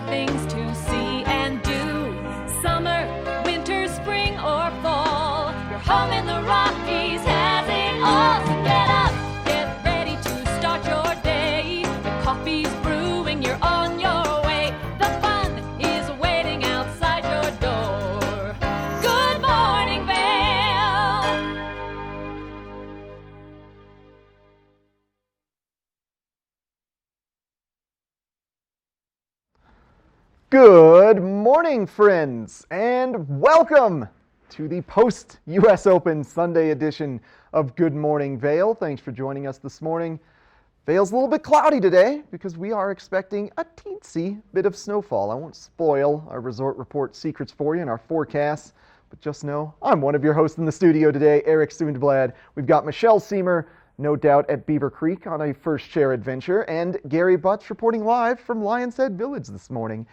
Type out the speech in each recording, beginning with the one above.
things to see and do. Summer, winter, spring, or fall. Your home in the Rockies has it all. So get up, get ready to start your day. The coffee's brewing, you're on your way. The fun is waiting outside your door. Good morning, Vail. Good morning, friends, and welcome to the post-U.S. Open Sunday edition of Good Morning Vail. Thanks for joining us this morning. Vail's a little bit cloudy today because we are expecting a teensy bit of snowfall. I won't spoil our resort report secrets for you and our forecasts, but just know I'm one of your hosts in the studio today, Eric Sundblad. We've got Michelle Seamer, no doubt at Beaver Creek on a first share adventure, and Gary Butts reporting live from Lion's Head Village this morning.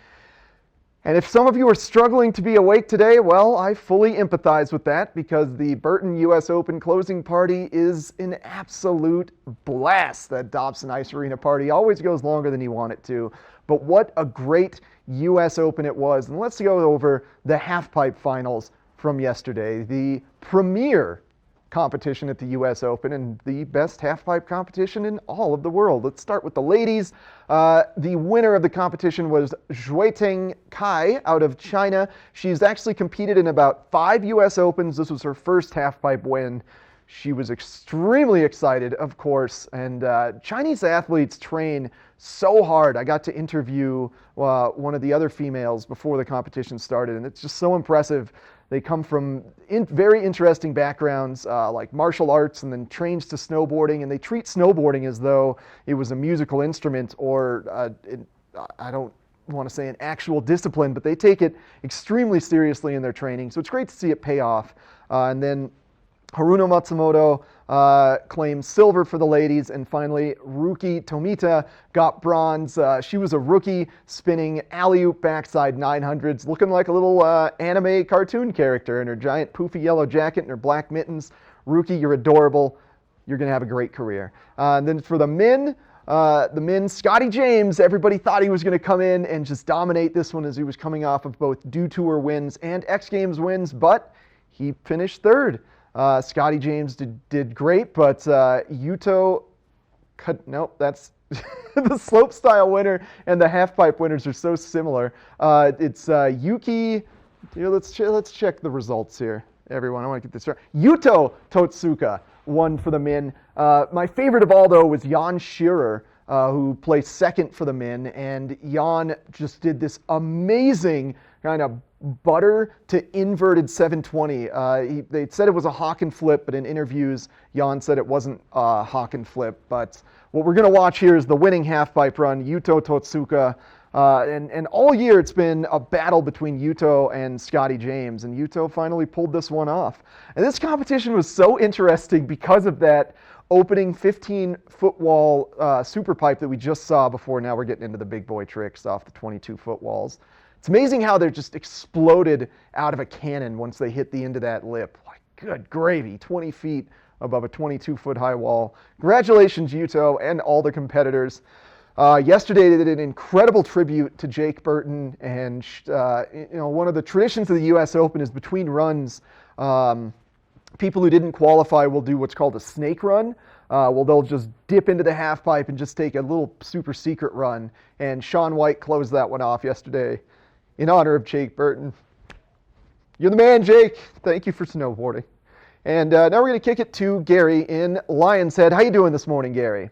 And if some of you are struggling to be awake today, well, I fully empathize with that because the Burton U.S. Open closing party is an absolute blast. That Dobson Ice Arena party always goes longer than you want it to. But what a great U.S. Open it was. And let's go over the halfpipe finals from yesterday. The premier competition at the U.S. Open and the best halfpipe competition in all of the world. Let's start with the ladies. The winner of the competition was Xueteng Kai out of China. She's actually competed in about 5 U.S. Opens. This was her first halfpipe win. She was extremely excited, of course, and Chinese athletes train so hard. I got to interview one of the other females before the competition started, and it's just so impressive. They come from very interesting backgrounds, like martial arts, and then trains to snowboarding, and they treat snowboarding as though it was a musical instrument or, I don't want to say an actual discipline, but they take it extremely seriously in their training. So it's great to see it pay off. And then Haruno Matsumoto claimed silver for the ladies, and finally Ruki Tomita got bronze. She was a rookie spinning alley-oop backside 900s, looking like a little anime cartoon character in her giant poofy yellow jacket and her black mittens. Ruki, you're adorable. You're going to have a great career. And then for the men, Scotty James, everybody thought he was going to come in and just dominate this one as he was coming off of both Dew Tour wins and X Games wins, but he finished third. Scotty James did great, but Yuto, nope, that's the slopestyle winner and the halfpipe winners are so similar. It's Yuki. Let's check the results here, everyone. I want to get this right. Yuto Totsuka won for the men. My favorite of all, though, was Jan Shearer, who placed second for the men, and Jan just did this amazing kind of butter to inverted 720. They said it was a hawk and flip, but in interviews, Jan said it wasn't a hawk and flip. But what we're going to watch here is the winning halfpipe run, Yuto Totsuka. And all year it's been a battle between Yuto and Scotty James, and Yuto finally pulled this one off. And this competition was so interesting because of that opening 15-foot wall super pipe that we just saw before. Now we're getting into the big boy tricks off the 22-foot walls. It's amazing how they're just exploded out of a cannon once they hit the end of that lip. Like, good gravy, 20 feet above a 22-foot high wall. Congratulations, Yuto, and all the competitors. Yesterday they did an incredible tribute to Jake Burton, and one of the traditions of the U.S. Open is between runs, people who didn't qualify will do what's called a snake run. They'll just dip into the halfpipe and just take a little super secret run. And Shaun White closed that one off yesterday in honor of Jake Burton. You're the man, Jake. Thank you for snowboarding. And now we're going to kick it to Gary in Lion's Head. How you doing this morning, Gary?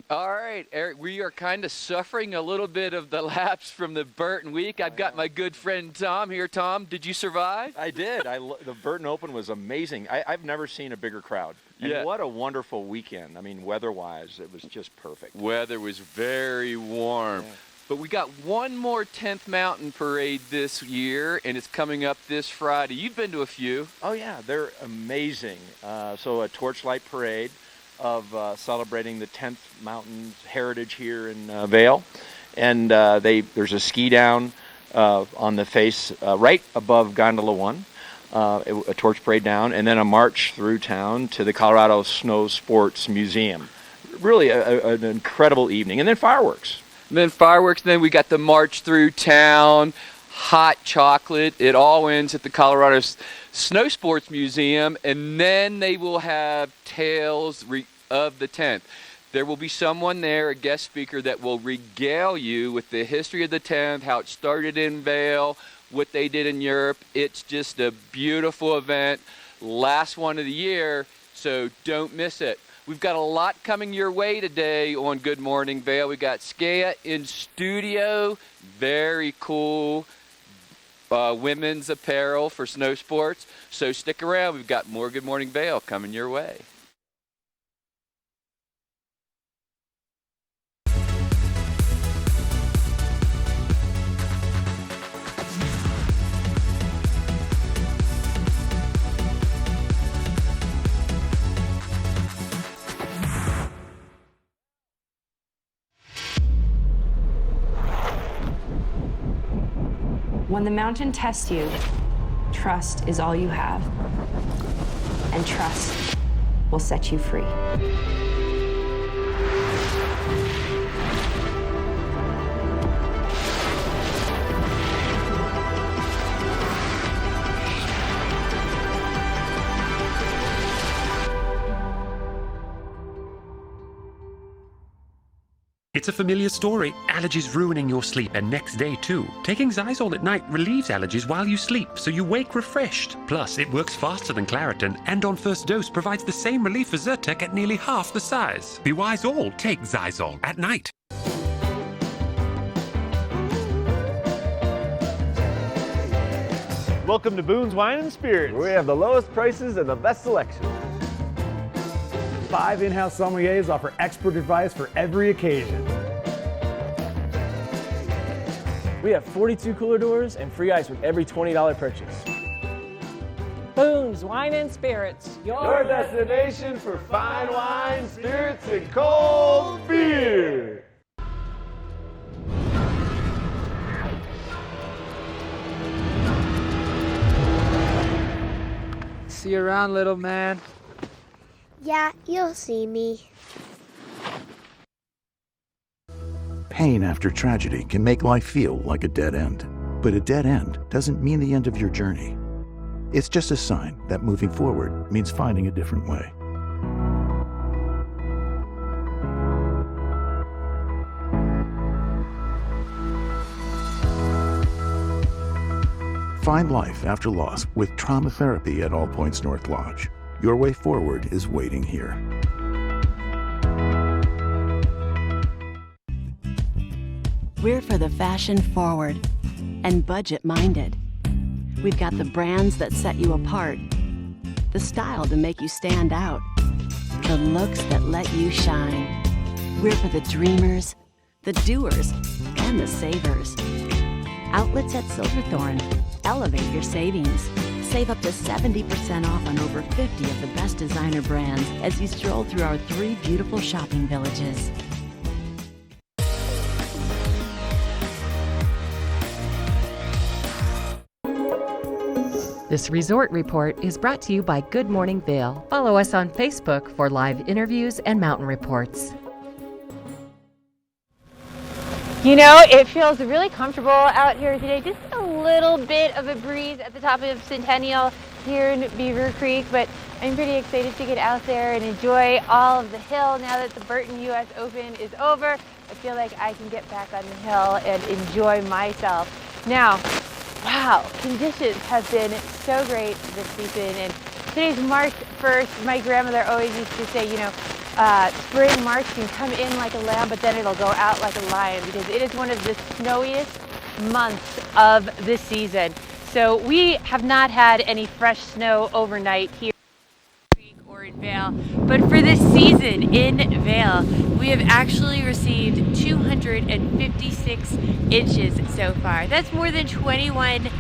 All right, Eric, we are kind of suffering a little bit of the lapse from the Burton week. I've got my good friend Tom here. Tom, did you survive? I did. The Burton Open was amazing. I've never seen a bigger crowd. And Yeah. What a wonderful weekend. I mean, weather-wise, it was just perfect. Weather was very warm. Yeah. But we got one more 10th Mountain Parade this year, and it's coming up this Friday. You've been to a few. Oh, yeah, they're amazing. So a torchlight parade of celebrating the 10th Mountain heritage here in Vail. And there's a ski down on the face right above Gondola 1, a torch parade down, and then a march through town to the Colorado Snow Sports Museum. really an incredible evening. And then fireworks. Then we got the march through town, hot chocolate. It all ends at the Colorado Snow Sports Museum, and then they will have Tales of the 10th. There will be someone there, a guest speaker, that will regale you with the history of the 10th, how it started in Vail, what they did in Europe. It's just a beautiful event, last one of the year, so don't miss it. We've got a lot coming your way today on Good Morning Vail. We got Skea in studio, very cool women's apparel for snow sports. So stick around. We've got more Good Morning Vail coming your way. When the mountain tests you, trust is all you have. And trust will set you free. It's a familiar story. Allergies ruining your sleep and next day too. Taking Zysol at night relieves allergies while you sleep, so you wake refreshed. Plus, it works faster than Claritin and on first dose provides the same relief as Zyrtec at nearly half the size. Be wise all, take Zysol at night. Welcome to Boone's Wine and Spirits. We have the lowest prices and the best selection. 5 in-house sommeliers offer expert advice for every occasion. We have 42 cooler doors and free ice with every $20 purchase. Boone's Wine and Spirits, Your destination for fine wine, spirits, and cold beer. See you around, little man. Yeah, you'll see me. Pain after tragedy can make life feel like a dead end. But a dead end doesn't mean the end of your journey. It's just a sign that moving forward means finding a different way. Find life after loss with trauma therapy at All Points North Lodge. Your way forward is waiting here. We're for the fashion forward and budget minded. We've got the brands that set you apart, the style to make you stand out, the looks that let you shine. We're for the dreamers, the doers, and the savers. Outlets at Silverthorne. Elevate your savings. Save up to 70% off on over 50 of the best designer brands as you stroll through our 3 beautiful shopping villages. This resort report is brought to you by Good Morning Vail. Follow us on Facebook for live interviews and mountain reports. You know, it feels really comfortable out here today. Just a little bit of a breeze at the top of Centennial here in Beaver Creek, but I'm pretty excited to get out there and enjoy all of the hill now that the Burton US Open is over. I feel like I can get back on the hill and enjoy myself. Now, wow, conditions have been so great this season, and today's March 1st. My grandmother always used to say, you know, spring March can come in like a lamb, but then it'll go out like a lion, because it is one of the snowiest months of the season. So we have not had any fresh snow overnight here or in Vail, but for this season in Vail, we have actually received 256 inches so far. That's more than 21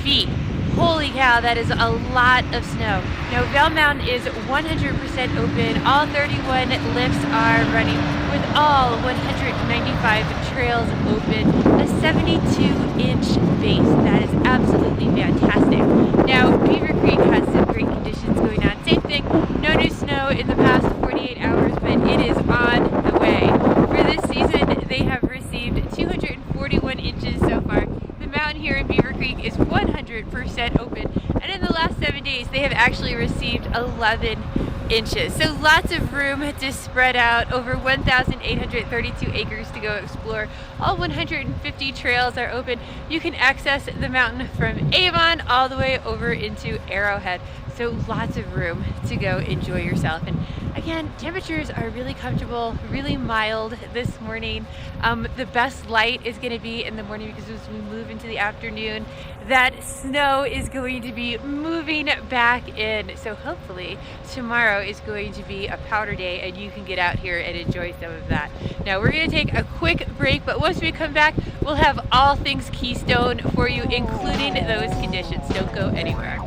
feet. Holy cow, that is a lot of snow. Now, Vail Mountain is 100% open. All 31 lifts are running with all 109 95 trails open, a 72-inch base. That is absolutely fantastic. Now, Beaver Creek has some great conditions going on. Same thing, no new snow in the past 48 hours, but it is on the way. For this season, they have received 241 inches so far. The mountain here in Beaver Creek is 100% open, and in the last 7 days, they have actually received 11 inches. So lots of room to spread out, over 1,832 acres to go explore. All 150 trails are open. You can access the mountain from Avon all the way over into Arrowhead. So lots of room to go enjoy yourself. And again, temperatures are really comfortable, really mild this morning. The best light is going to be in the morning because as we move into the afternoon, that snow is going to be moving back in. So hopefully tomorrow is going to be a powder day and you can get out here and enjoy some of that. Now we're going to take a quick break, but once we come back, we'll have all things Keystone for you, including those conditions. Don't go anywhere.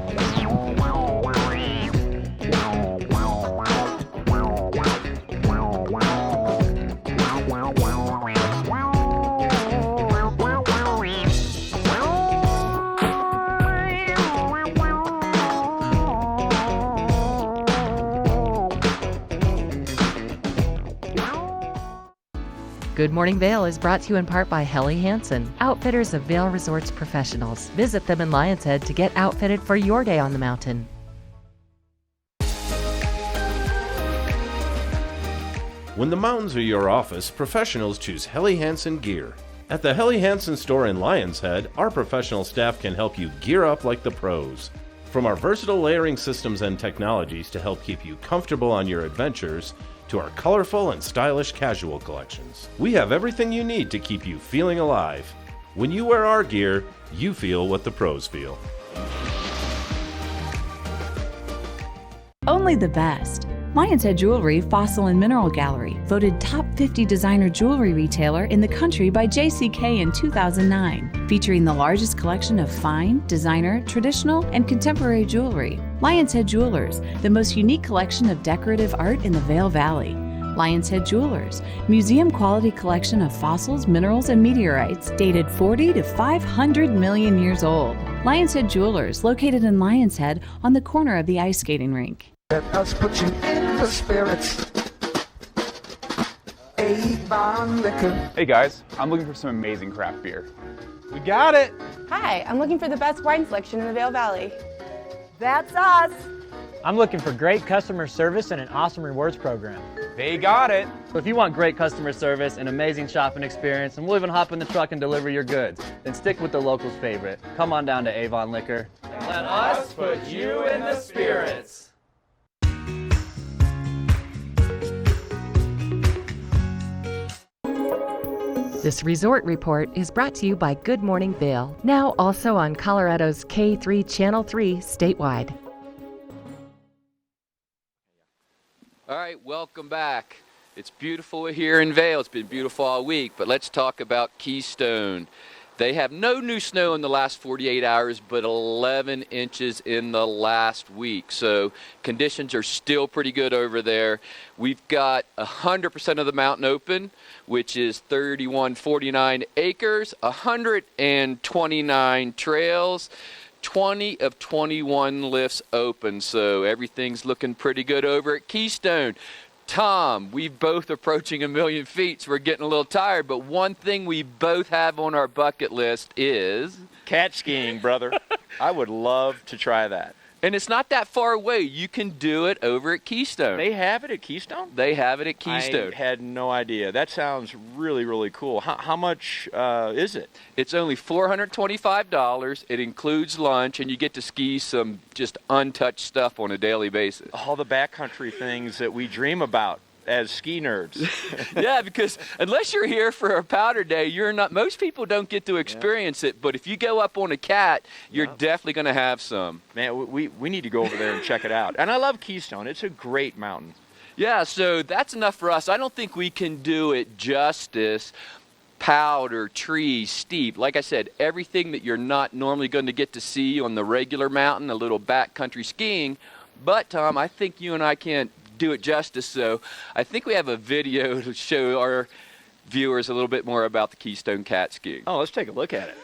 Good Morning Vail is brought to you in part by Helly Hansen, outfitters of Vail Resorts professionals. Visit them in Lion's Head to get outfitted for your day on the mountain. When the mountains are your office, professionals choose Helly Hansen gear. At the Helly Hansen store in Lion's Head, our professional staff can help you gear up like the pros. From our versatile layering systems and technologies to help keep you comfortable on your adventures, to our colorful and stylish casual collections, we have everything you need to keep you feeling alive. When you wear our gear, you feel what the pros feel. Only the best. Lion's Head Jewelry Fossil and Mineral Gallery, voted top 50 designer jewelry retailer in the country by JCK in 2009, featuring the largest collection of fine, designer, traditional, and contemporary jewelry. Lion's Head Jewelers, the most unique collection of decorative art in the Vail Valley. Lion's Head Jewelers, museum quality collection of fossils, minerals, and meteorites dated 40 to 500 million years old. Lion's Head Jewelers, located in Lion's Head on the corner of the ice skating rink. Let us put you in the spirits. Avon Liquor. Hey guys, I'm looking for some amazing craft beer. We got it! Hi, I'm looking for the best wine selection in the Vail Valley. That's us! I'm looking for great customer service and an awesome rewards program. They got it! So if you want great customer service and amazing shopping experience, and we'll even hop in the truck and deliver your goods, then stick with the locals' favorite. Come on down to Avon Liquor. And let us put you in the spirits. This resort report is brought to you by Good Morning Vail, now also on Colorado's K3 Channel 3 statewide. All right, welcome back. It's beautiful here in Vail. It's been beautiful all week, but let's talk about Keystone. They have no new snow in the last 48 hours, but 11 inches in the last week. So conditions are still pretty good over there. We've got 100% of the mountain open, which is 3149 acres, 129 trails, 20 of 21 lifts open. So everything's looking pretty good over at Keystone. Tom, we both approaching 1 million feet, so we're getting a little tired, but one thing we both have on our bucket list is... cat skiing, brother. I would love to try that. And it's not that far away. You can do it over at Keystone. They have it at Keystone? They have it at Keystone. I had no idea. That sounds really, really cool. How much is it? It's only $425. It includes lunch, and you get to ski some just untouched stuff on a daily basis. All the backcountry things that we dream about as ski nerds. Yeah, because unless you're here for a powder day, you're not. Most people don't get to experience it. But if you go up on a cat, you're definitely going to have some. Man, we need to go over there and check it out. And I love Keystone. It's a great mountain. Yeah, so that's enough for us. I don't think we can do it justice. Powder, trees, steep. Like I said, everything that you're not normally going to get to see on the regular mountain, a little backcountry skiing. But Tom, I think you and I can't do it justice, so I think we have a video to show our viewers a little bit more about the Keystone Cat skiing. Oh, let's take a look at it.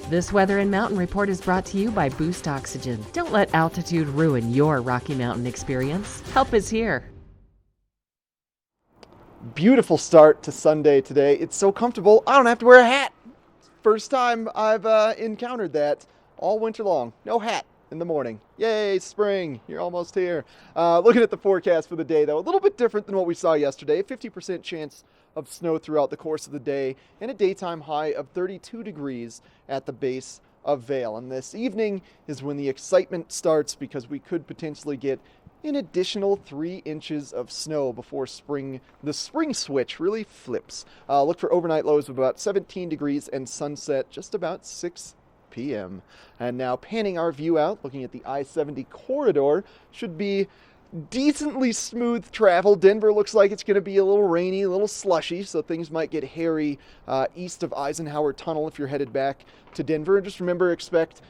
This Weather and Mountain Report is brought to you by Boost Oxygen. Don't let altitude ruin your Rocky Mountain experience. Help is here. Beautiful start to Sunday today. It's so comfortable, I don't have to wear a hat. First time I've encountered that all winter long. No hat in the morning. Yay, spring. You're almost here. Looking at the forecast for the day, though, a little bit different than what we saw yesterday. 50% chance of snow throughout the course of the day and a daytime high of 32 degrees at the base of Vail. And this evening is when the excitement starts because we could potentially get an additional 3 inches of snow before the spring switch really flips. Look for overnight lows of about 17 degrees and sunset just about 6 p.m. And now panning our view out, looking at the I-70 corridor, should be decently smooth travel. Denver looks like it's going to be a little rainy, a little slushy, so things might get hairy east of Eisenhower Tunnel if you're headed back to Denver. And just remember, expect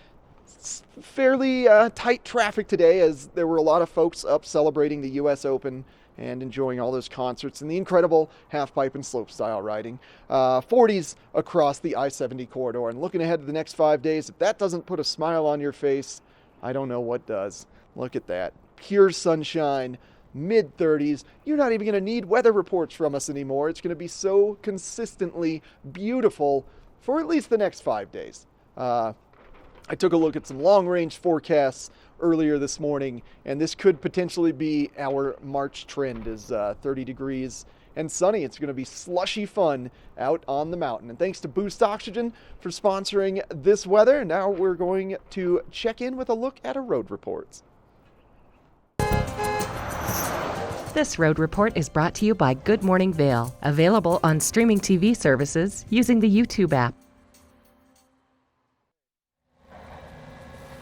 fairly tight traffic today, as there were a lot of folks up celebrating the U.S. Open and enjoying all those concerts and the incredible half-pipe and slope-style riding. 40s across the I-70 corridor. And looking ahead to the next 5 days, if that doesn't put a smile on your face, I don't know what does. Look at that. Pure sunshine, mid-30s. You're not even going to need weather reports from us anymore. It's going to be so consistently beautiful for at least the next 5 days. I took a look at some long-range forecasts earlier this morning, and this could potentially be our March trend, is 30 degrees and sunny. It's going to be slushy fun out on the mountain. And thanks to Boost Oxygen for sponsoring this weather. Now we're going to check in with a look at our road reports. This road report is brought to you by Good Morning Vail, available on streaming TV services using the YouTube app.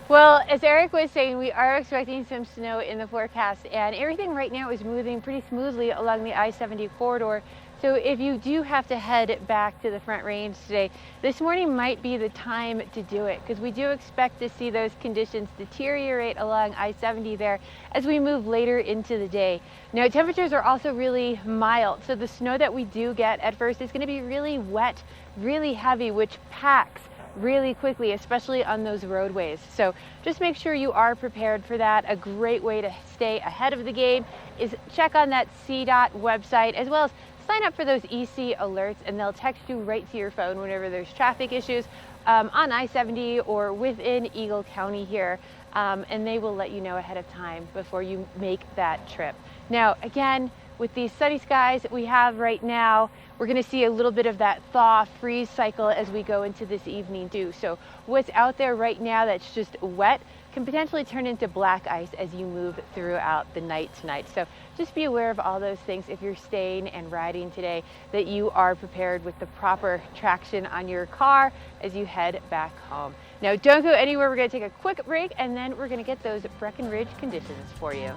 Well, as Eric was saying, we are expecting some snow in the forecast, and everything right now is moving pretty smoothly along the I-70 corridor. So if you do have to head back to the Front Range today, this morning might be the time to do it, because we do expect to see those conditions deteriorate along I-70 there as we move later into the day. Now, temperatures are also really mild, so the snow that we do get at first is going to be really wet, really heavy, which packs really quickly, especially on those roadways. So just make sure you are prepared for that. A great way to stay ahead of the game is check on that CDOT website, as well as sign up for those EC alerts, and they'll text you right to your phone whenever there's traffic issues on I-70 or within Eagle County here, and they will let you know ahead of time before you make that trip. Now, again, with these sunny skies that we have right now, we're going to see a little bit of that thaw freeze cycle as we go into this evening too. So what's out there right now that's just wet can potentially turn into black ice as you move throughout the night tonight. So just be aware of all those things if you're staying and riding today, that you are prepared with the proper traction on your car as you head back home. Now, don't go anywhere. We're going to take a quick break, and then we're going to get those Breckenridge conditions for you.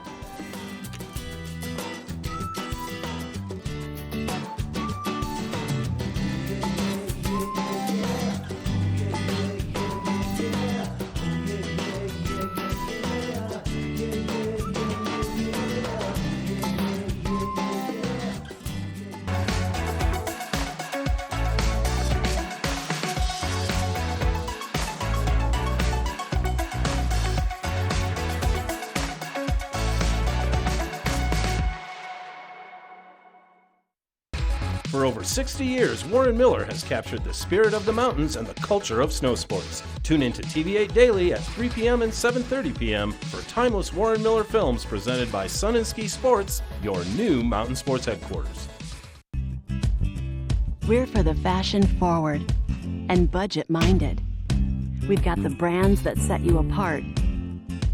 For over 60 years, Warren Miller has captured the spirit of the mountains and the culture of snow sports. Tune in to TV8 Daily at 3 p.m. and 7:30 p.m. for timeless Warren Miller films presented by Sun and Ski Sports, your new mountain sports headquarters. We're for the fashion forward and budget minded. We've got the brands that set you apart,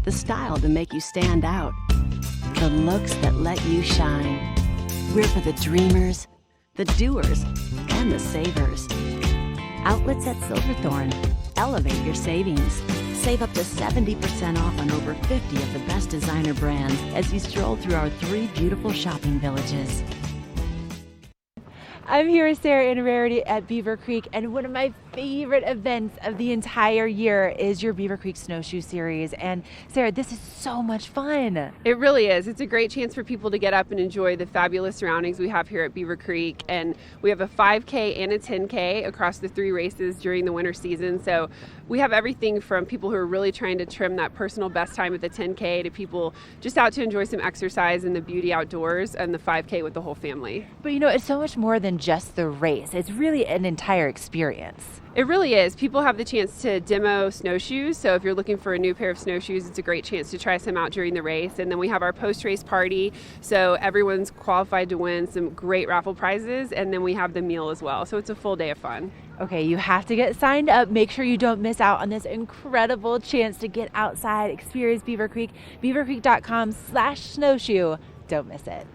the style to make you stand out, the looks that let you shine. We're for the dreamers, the doers, and the savers. Outlets at Silverthorne. Elevate your savings. Save up to 70% off on over 50 of the best designer brands as you stroll through our 3 beautiful shopping villages. I'm here with Sarah and Rarity at Beaver Creek, and one of my favorite events of the entire year is your Beaver Creek Snowshoe Series. And Sarah, this is so much fun. It really is. It's a great chance for people to get up and enjoy the fabulous surroundings we have here at Beaver Creek. And we have a 5K and a 10K across the 3 races during the winter season. So we have everything from people who are really trying to trim that personal best time at the 10K to people just out to enjoy some exercise and the beauty outdoors, and the 5K with the whole family. But you know, it's so much more than just the race. It's really an entire experience. It really is. People have the chance to demo snowshoes. So if you're looking for a new pair of snowshoes, it's a great chance to try some out during the race. And then we have our post-race party. So everyone's qualified to win some great raffle prizes. And then we have the meal as well. So it's a full day of fun. Okay, you have to get signed up. Make sure you don't miss out on this incredible chance to get outside, experience Beaver Creek. beavercreek.com/snowshoe. Don't miss it.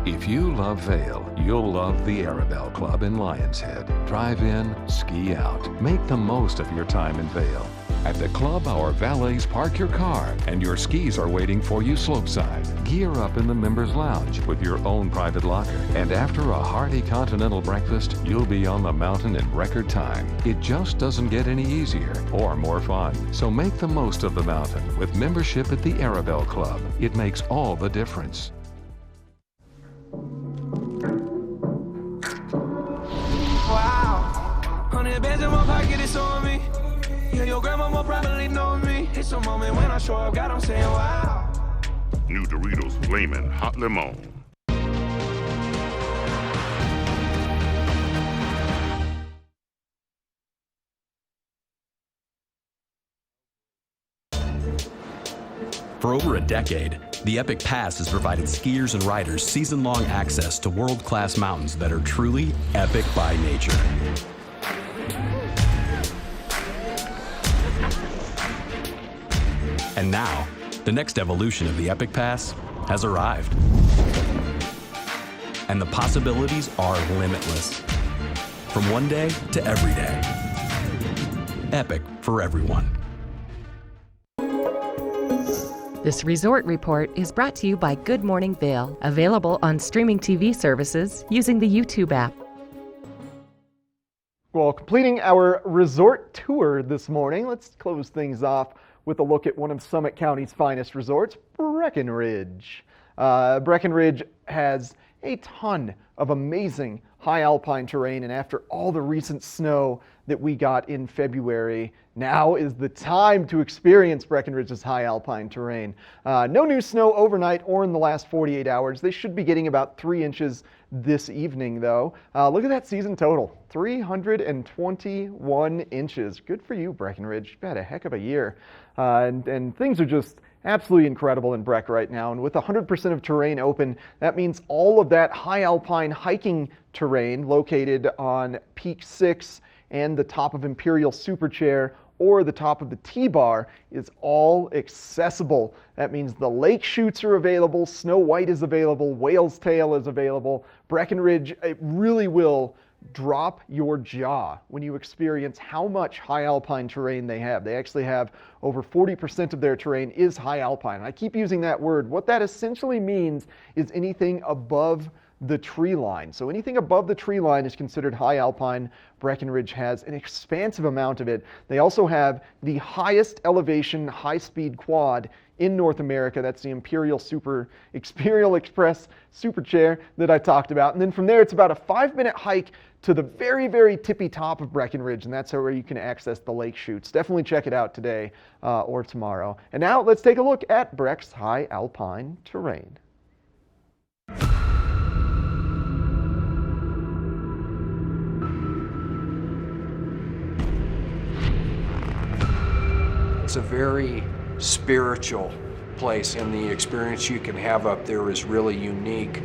If you love Vail, you'll love the Arabelle Club in Lions Head. Drive in, ski out. Make the most of your time in Vail. At the club, our valets park your car, and your skis are waiting for you slopeside. Gear up in the members' lounge with your own private locker. And after a hearty continental breakfast, you'll be on the mountain in record time. It just doesn't get any easier or more fun. So make the most of the mountain with membership at the Arabelle Club. It makes all the difference. Wow, 100 bands in my pocket, it's on me. Yeah, your grandma will probably know me. It's a moment when I show up, God, I'm saying wow. New Doritos Flamin' Hot Limon. For over a decade, the Epic Pass has provided skiers and riders season-long access to world-class mountains that are truly epic by nature. And now, the next evolution of the Epic Pass has arrived. And the possibilities are limitless. From one day to every day. Epic for everyone. This resort report is brought to you by Good Morning Vail, available on streaming TV services using the YouTube app. Well, completing our resort tour this morning, let's close things off with a look at one of Summit County's finest resorts, Breckenridge. Breckenridge has a ton of amazing high alpine terrain, and after all the recent snow that we got in February, now is the time to experience Breckenridge's high alpine terrain. No new snow overnight or in the last 48 hours. They should be getting about 3 inches this evening, though. Look at that season total, 321 inches. Good for you, Breckenridge. You've had a heck of a year. And things are just absolutely incredible in Breck right now. And with 100% of terrain open, that means all of that high alpine hiking terrain located on Peak 6 and the top of Imperial Superchair or the top of the T-Bar is all accessible. That means the lake chutes are available, Snow White is available, Whale's Tail is available. Breckenridge, it really will drop your jaw when you experience how much high alpine terrain they have. They actually have over 40% of their terrain is high alpine. I keep using that word. What that essentially means is anything above the tree line. So anything above the tree line is considered high alpine. Breckenridge has an expansive amount of it. They also have the highest elevation high-speed quad in North America. That's the Imperial Express Superchair that I talked about. And then from there, it's about a 5-minute hike to the very, very tippy top of Breckenridge, and that's where you can access the lake chutes. Definitely check it out today or tomorrow. And now let's take a look at Breck's high alpine terrain. It's a very spiritual place, and the experience you can have up there is really unique.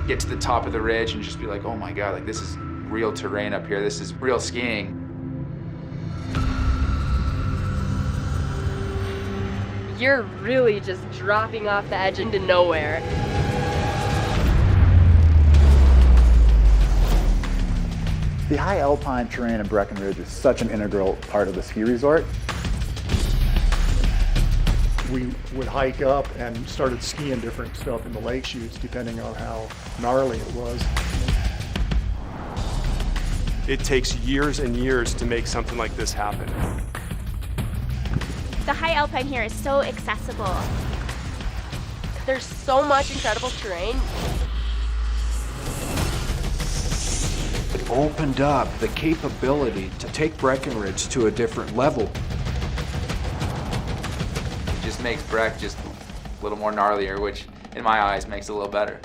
Get to the top of the ridge and just be like, oh my God, like this is real terrain up here. This is real skiing. You're really just dropping off the edge into nowhere. The high alpine terrain in Breckenridge is such an integral part of the ski resort. We would hike up and started skiing different stuff in the lake chutes depending on how gnarly it was. It takes years and years to make something like this happen. The high alpine here is so accessible. There's so much incredible terrain. It opened up the capability to take Breckenridge to a different level. It just makes Breck just a little more gnarlier, which in my eyes makes it a little better.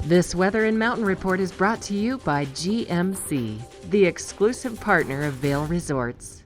This Weather and Mountain Report is brought to you by GMC, the exclusive partner of Vail Resorts.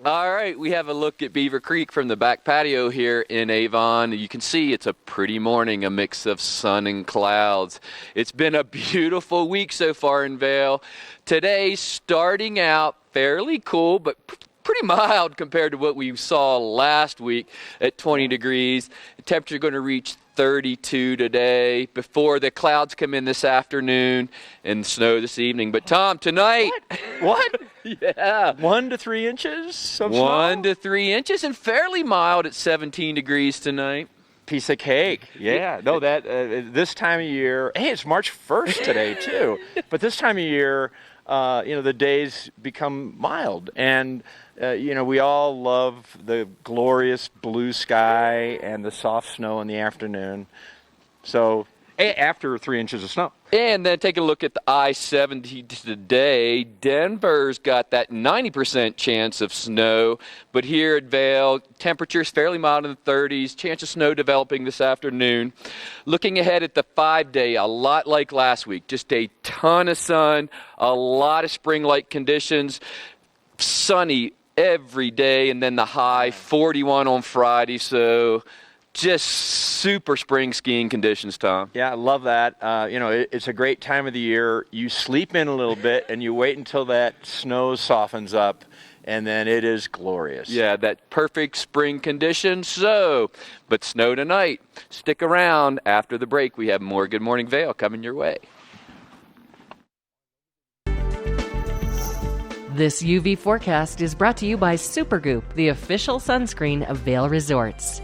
All right, we have a look at Beaver Creek from the back patio here in Avon. You can see it's a pretty morning, a mix of sun and clouds. It's been a beautiful week so far in Vail. Today, starting out fairly cool, but pretty mild compared to what we saw last week at 20 degrees. The temperature going to reach 32 today before the clouds come in this afternoon and snow this evening. But Tom, tonight... What? Yeah. 1 to 3 inches of snow? 1 to 3 inches and fairly mild at 17 degrees tonight. Piece of cake. Yeah. No, that this time of year, hey, it's March 1st today too. But this time of year, the days become mild, and we all love the glorious blue sky and the soft snow in the afternoon. So after 3 inches of snow. And then take a look at the I-70 today. Denver's got that 90% chance of snow, but here at Vail, temperatures fairly mild in the 30s, chance of snow developing this afternoon. Looking ahead at the 5-day, a lot like last week, just a ton of sun, a lot of spring-like conditions, sunny every day, and then the high 41 on Friday, so just super spring skiing conditions, Tom. Yeah, I love that. It's a great time of the year. You sleep in a little bit and you wait until that snow softens up, and then it is glorious. Yeah, that perfect spring condition. But snow tonight. Stick around. After the break, we have more Good Morning Vail coming your way. This UV forecast is brought to you by Supergoop, the official sunscreen of Vail Resorts.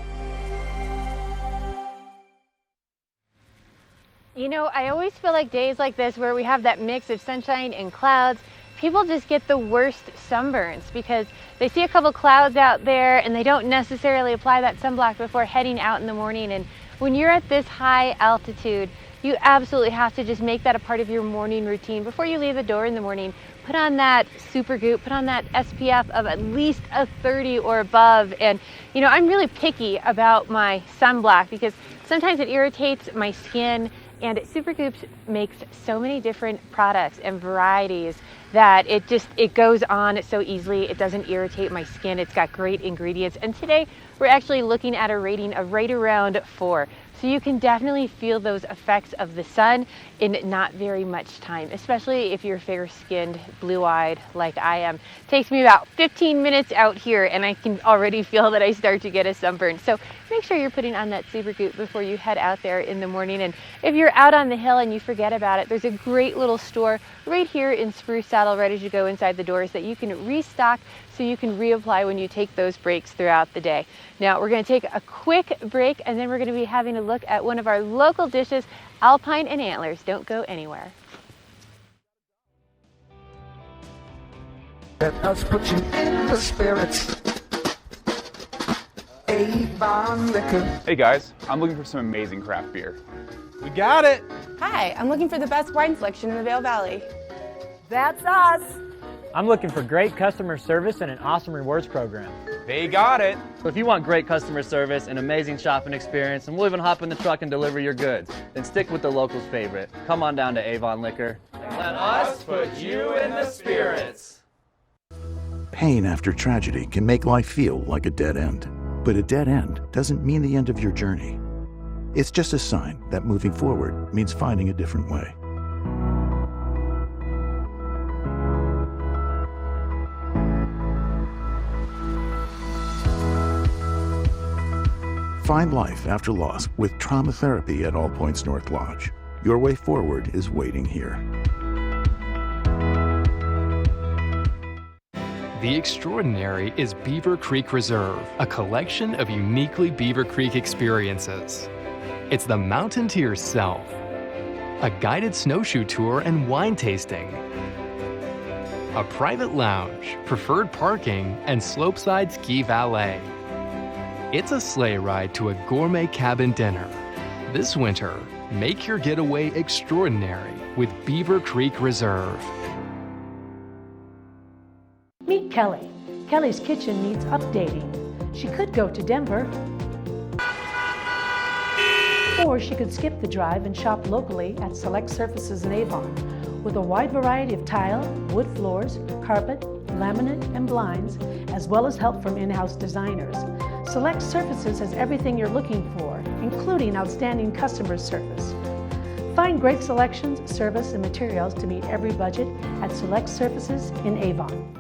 I always feel like days like this where we have that mix of sunshine and clouds, people just get the worst sunburns because they see a couple clouds out there and they don't necessarily apply that sunblock before heading out in the morning. And when you're at this high altitude, you absolutely have to just make that a part of your morning routine. Before you leave the door in the morning, put on that Supergoop, put on that SPF of at least a 30 or above. And I'm really picky about my sunblock because sometimes it irritates my skin. And Supergoop makes so many different products and varieties that it goes on so easily. It doesn't irritate my skin. It's got great ingredients. And today we're actually looking at a rating of right around 4. So you can definitely feel those effects of the sun in not very much time, especially if you're fair-skinned, blue-eyed like I am. It takes me about 15 minutes out here and I can already feel that I start to get a sunburn. So make sure you're putting on that Supergoop before you head out there in the morning. And if you're out on the hill and you forget about it, there's a great little store right here in Spruce Saddle right as you go inside the doors that you can restock so you can reapply when you take those breaks throughout the day. Now we're going to take a quick break and then we're going to be having a look at one of our local dishes, Alpine and Antlers. Don't go anywhere. Let us put you in the spirits. Avon Liquor. Hey guys, I'm looking for some amazing craft beer. We got it. Hi, I'm looking for the best wine selection in the Vail Valley. That's us. I'm looking for great customer service and an awesome rewards program. They got it. So if you want great customer service, an amazing shopping experience, and we'll even hop in the truck and deliver your goods, then stick with the locals' favorite. Come on down to Avon Liquor. Let us put you in the spirits. Pain after tragedy can make life feel like a dead end. But a dead end doesn't mean the end of your journey. It's just a sign that moving forward means finding a different way. Find life after loss with trauma therapy at All Points North Lodge. Your way forward is waiting here. The extraordinary is Beaver Creek Reserve, a collection of uniquely Beaver Creek experiences. It's the mountain to yourself, a guided snowshoe tour and wine tasting, a private lounge, preferred parking, and slopeside ski valet. It's a sleigh ride to a gourmet cabin dinner. This winter, make your getaway extraordinary with Beaver Creek Reserve. Meet Kelly. Kelly's kitchen needs updating. She could go to Denver, or she could skip the drive and shop locally at Select Surfaces in Avon. With a wide variety of tile, wood floors, carpet, laminate, and blinds, as well as help from in-house designers. Select Surfaces has everything you're looking for, including outstanding customer service. Find great selections, service, and materials to meet every budget at Select Surfaces in Avon.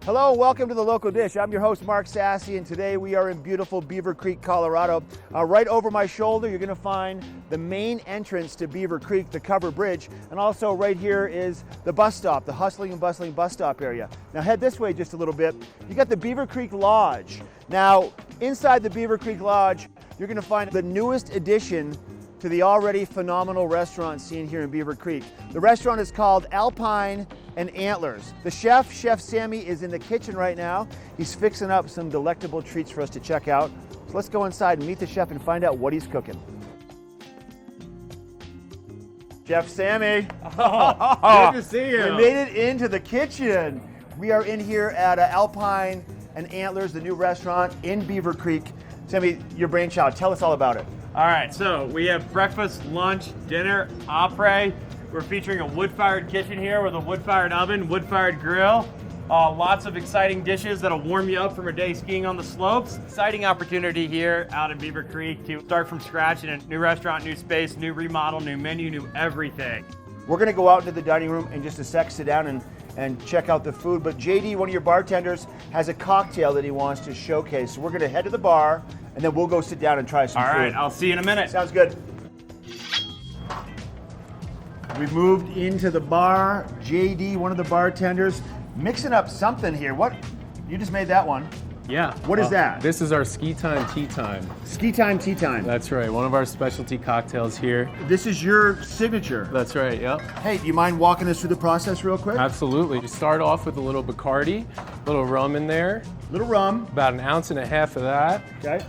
Hello, welcome to The Local Dish. I'm your host, Mark Sassy, and today we are in beautiful Beaver Creek, Colorado. Right over my shoulder, you're gonna find the main entrance to Beaver Creek, the covered bridge, and also right here is the bus stop, the hustling and bustling bus stop area. Now head this way just a little bit. You got the Beaver Creek Lodge. Now, inside the Beaver Creek Lodge, you're gonna find the newest addition to the already phenomenal restaurant scene here in Beaver Creek. The restaurant is called Alpine and Antlers. The chef, Chef Sammy, is in the kitchen right now. He's fixing up some delectable treats for us to check out. So let's go inside and meet the chef and find out what he's cooking. Chef Sammy. Good to see you. We made it into the kitchen. We are in here at Alpine and Antlers, the new restaurant in Beaver Creek. Sammy, your brainchild, tell us all about it. All right, so we have breakfast, lunch, dinner, après. We're featuring a wood-fired kitchen here with a wood-fired oven, wood-fired grill. Lots of exciting dishes that'll warm you up from a day skiing on the slopes. Exciting opportunity here out in Beaver Creek to start from scratch in a new restaurant, new space, new remodel, new menu, new everything. We're gonna go out into the dining room in just a sec, sit down and check out the food. But JD, one of your bartenders, has a cocktail that he wants to showcase. So we're gonna head to the bar and then we'll go sit down and try some food. All right, I'll see you in a minute. Sounds good. We've moved into the bar. JD, one of the bartenders, mixing up something here. What? You just made that one. Yeah. What is that? This is our Ski Time Tea Time. Ski Time Tea Time. That's right, one of our specialty cocktails here. This is your signature. That's right, yep. Hey, do you mind walking us through the process real quick? Absolutely. You start off with a little Bacardi, a little rum in there. Little rum. About 1.5 ounces of that. Okay.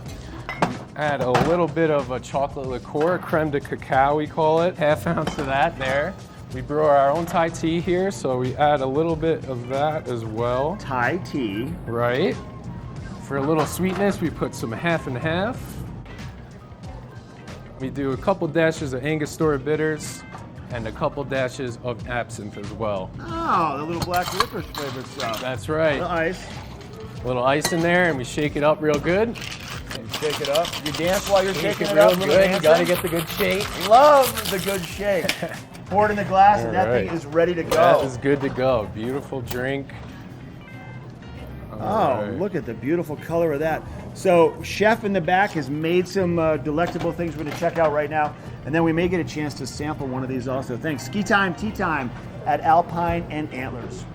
Add a little bit of a chocolate liqueur, creme de cacao we call it, 1/2 ounce of that there. We brew our own Thai tea here, so we add a little bit of that as well. Thai tea. Right. For a little sweetness, we put some 50/50. We do a couple dashes of Angostura bitters and a couple dashes of absinthe as well. Oh, the little black licorice flavored stuff. That's right. The ice. A little ice in there, and we shake it up real good. And shake it up. You dance while you're shaking it real up. good. You gotta get the good shake. Love the good shake. Pour it in the glass, and that thing is ready to go. That is good to go. Beautiful drink. Look at the beautiful color of that. So, chef in the back has made some delectable things we're going to check out right now, and then we may get a chance to sample one of these also. Thanks. Ski Time Tea Time at Alpine and Antlers.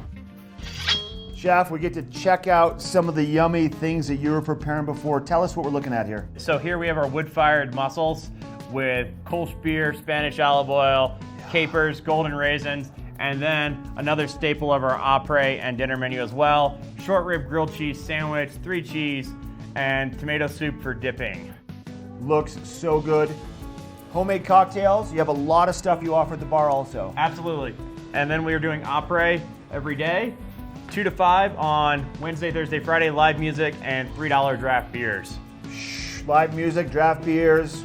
Chef, we get to check out some of the yummy things that you were preparing before. Tell us what we're looking at here. So here we have our wood-fired mussels with Kolsch beer, Spanish olive oil, capers, golden raisins, And then another staple of our après and dinner menu as well, short rib grilled cheese sandwich, 3 cheese, and tomato soup for dipping. Looks so good. Homemade cocktails, you have a lot of stuff you offer at the bar also. Absolutely. And then we are doing après every day, 2 to 5 on Wednesday, Thursday, Friday, live music, and $3 draft beers. Live music, draft beers.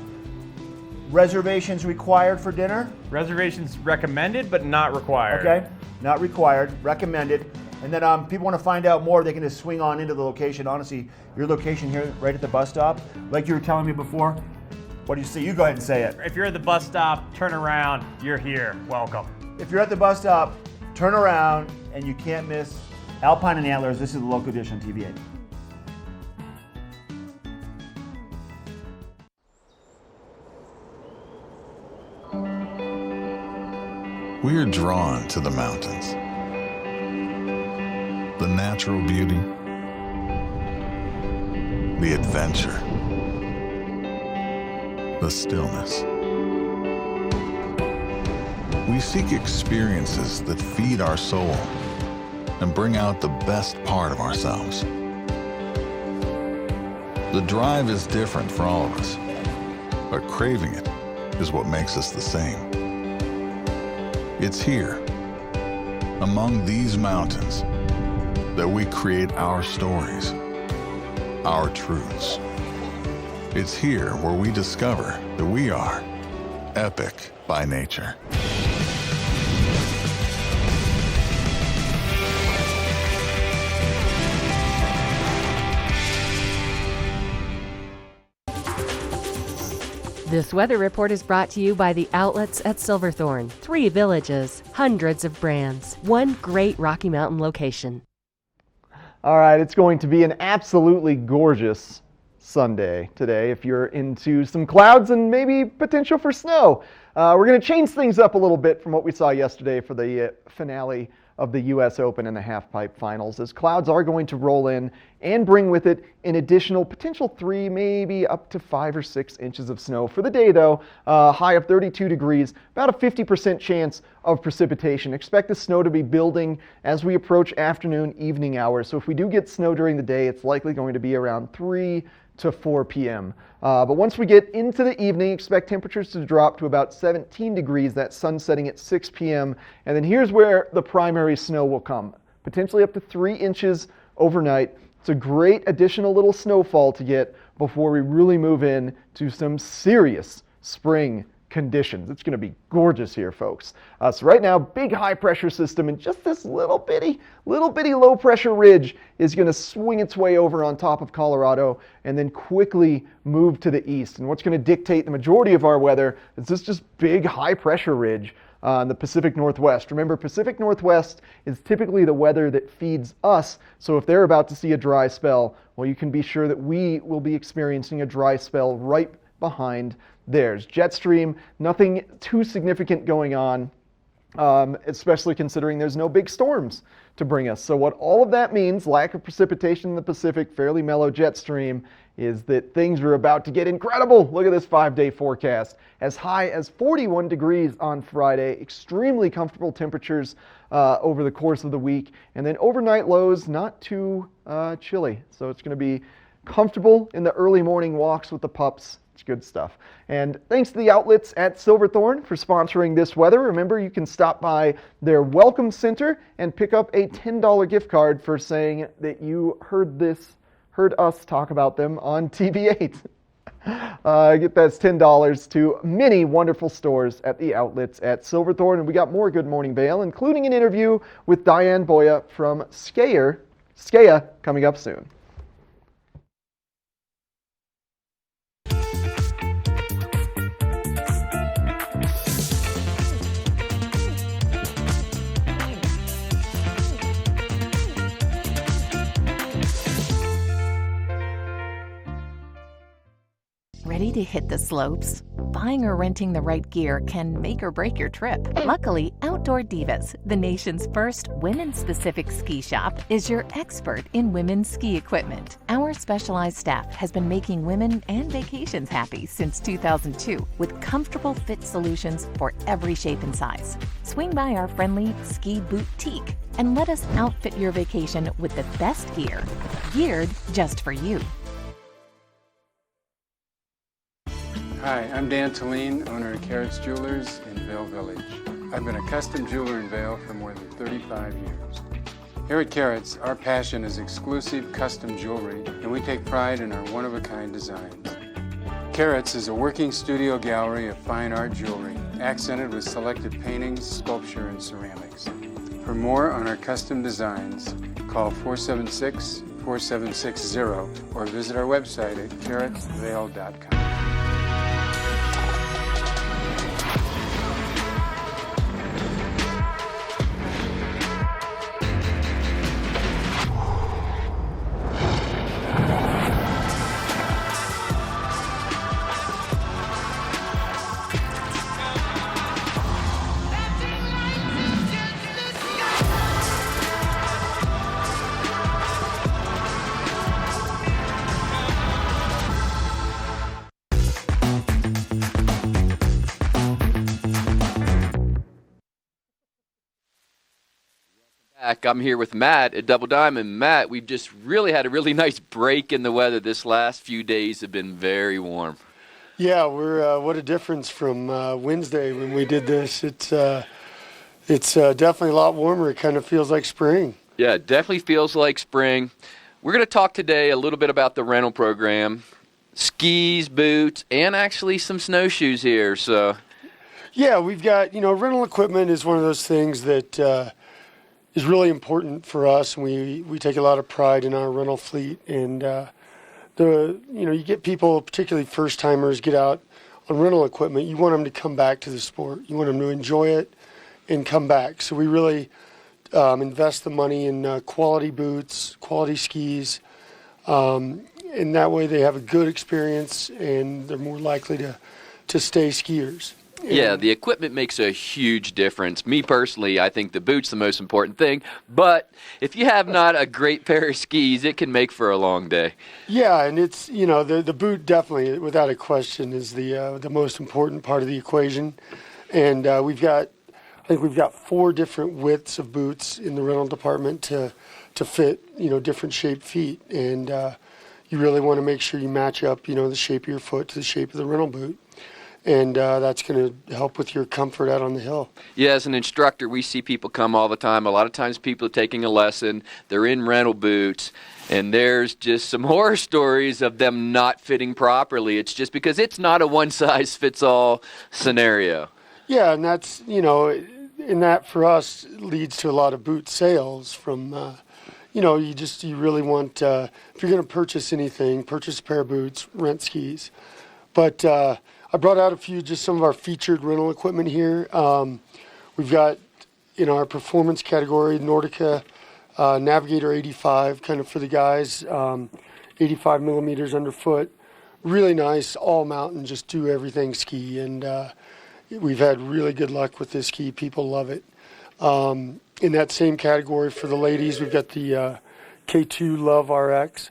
Reservations required for dinner? Reservations recommended, but not required. Okay, not required, recommended. And then people want to find out more, they can just swing on into the location. Honestly, your location here right at the bus stop, like you were telling me before, what do you say? You go ahead and say it. If you're at the bus stop, turn around, you're here, welcome. If you're at the bus stop, turn around, and you can't miss Alpine and Antlers. This is the local dish on TV8. We are drawn to the mountains, the natural beauty, the adventure, the stillness. We seek experiences that feed our soul and bring out the best part of ourselves. The drive is different for all of us, but craving it is what makes us the same. It's here, among these mountains, that we create our stories, our truths. It's here where we discover that we are epic by nature. This weather report is brought to you by the outlets at Silverthorne. 3 villages, hundreds of brands, 1 great Rocky Mountain location. All right, it's going to be an absolutely gorgeous Sunday today if you're into some clouds and maybe potential for snow. We're going to change things up a little bit from what we saw yesterday for the finale of the U.S. Open and the half-pipe finals, as clouds are going to roll in and bring with it an additional potential 3, maybe up to 5 or 6 inches of snow. For the day, though, high of 32 degrees, about a 50% chance of precipitation. Expect the snow to be building as we approach afternoon, evening hours. So if we do get snow during the day, it's likely going to be around 3 to 4 p.m. But once we get into the evening, expect temperatures to drop to about 17 degrees, that sun setting at 6 p.m. And then here's where the primary snow will come, potentially up to 3 inches overnight. It's a great additional little snowfall to get before we really move in to some serious spring conditions. It's going to be gorgeous here, folks. So right now, big high pressure system, and just this little bitty low pressure ridge is going to swing its way over on top of Colorado and then quickly move to the east. And what's going to dictate the majority of our weather is this just big high pressure ridge in the Pacific Northwest. Remember, Pacific Northwest is typically the weather that feeds us. So if they're about to see a dry spell, well, you can be sure that we will be experiencing a dry spell right behind theirs. Jet stream, nothing too significant going on, especially considering there's no big storms to bring us. So what all of that means, lack of precipitation in the Pacific, fairly mellow jet stream, is that things are about to get incredible. Look at this 5-day forecast. As high as 41 degrees on Friday, extremely comfortable temperatures over the course of the week, and then overnight lows not too chilly. So it's going to be comfortable in the early morning walks with the pups. It's good stuff. And thanks to the outlets at Silverthorne for sponsoring this weather. Remember, you can stop by their Welcome Center and pick up a $10 gift card for saying that you heard us talk about them on TV8. Get that $10 to many wonderful stores at the outlets at Silverthorne. And we got more Good Morning Vail, including an interview with Diane Boya from Skea coming up soon. Ready to hit the slopes? Buying or renting the right gear can make or break your trip. Luckily, Outdoor Divas, the nation's first women's-specific ski shop, is your expert in women's ski equipment. Our Our specialized staff has been making women and vacations happy since 2002 with comfortable fit solutions for every shape and size. Swing by our friendly Ski Boutique and let us outfit your vacation with the best gear, geared just for you. Hi, I'm Dan Talene, owner of Carrots Jewelers in Vail Village. I've been a custom jeweler in Vail for more than 35 years. Here at Carrots, our passion is exclusive custom jewelry, and we take pride in our one-of-a-kind designs. Carrots is a working studio gallery of fine art jewelry, accented with selected paintings, sculpture, and ceramics. For more on our custom designs, call 476-4760 or visit our website at carrotsvail.com. I'm here with Matt at Double Diamond. Matt, we've just really had a really nice break in the weather. This last few days have been very warm. Yeah, we're what a difference from Wednesday when we did this. It's definitely a lot warmer. It kind of feels like spring. Yeah, it definitely feels like spring. We're going to talk today a little bit about the rental program, skis, boots, and actually some snowshoes here. So, yeah, we've got, rental equipment is one of those things that is really important for us, and we take a lot of pride in our rental fleet. And you get people, particularly first timers, get out on rental equipment. You want them to come back to the sport. You want them to enjoy it and come back. So we really invest the money in quality boots, quality skis, and that way they have a good experience and they're more likely to stay skiers. Yeah, the equipment makes a huge difference. Me personally, I think the boot's the most important thing. But if you have not a great pair of skis, it can make for a long day. Yeah, and it's, the boot definitely, without a question, is the most important part of the equation. And I think we've got 4 different widths of boots in the rental department to fit, different shaped feet. And you really want to make sure you match up, the shape of your foot to the shape of the rental boot. And that's going to help with your comfort out on the hill. Yeah, as an instructor, we see people come all the time. A lot of times people are taking a lesson, they're in rental boots, and there's just some horror stories of them not fitting properly. It's just because it's not a one-size-fits-all scenario. Yeah, and that's, and that for us leads to a lot of boot sales from, you really want, if you're going to purchase anything, purchase a pair of boots, rent skis. But I brought out some of our featured rental equipment here. We've got in our performance category, Nordica Navigator 85, kind of for the guys, 85 millimeters underfoot. Really nice, all mountain, just do everything ski. And we've had really good luck with this ski. People love it. In that same category for the ladies, we've got the K2 Love RX,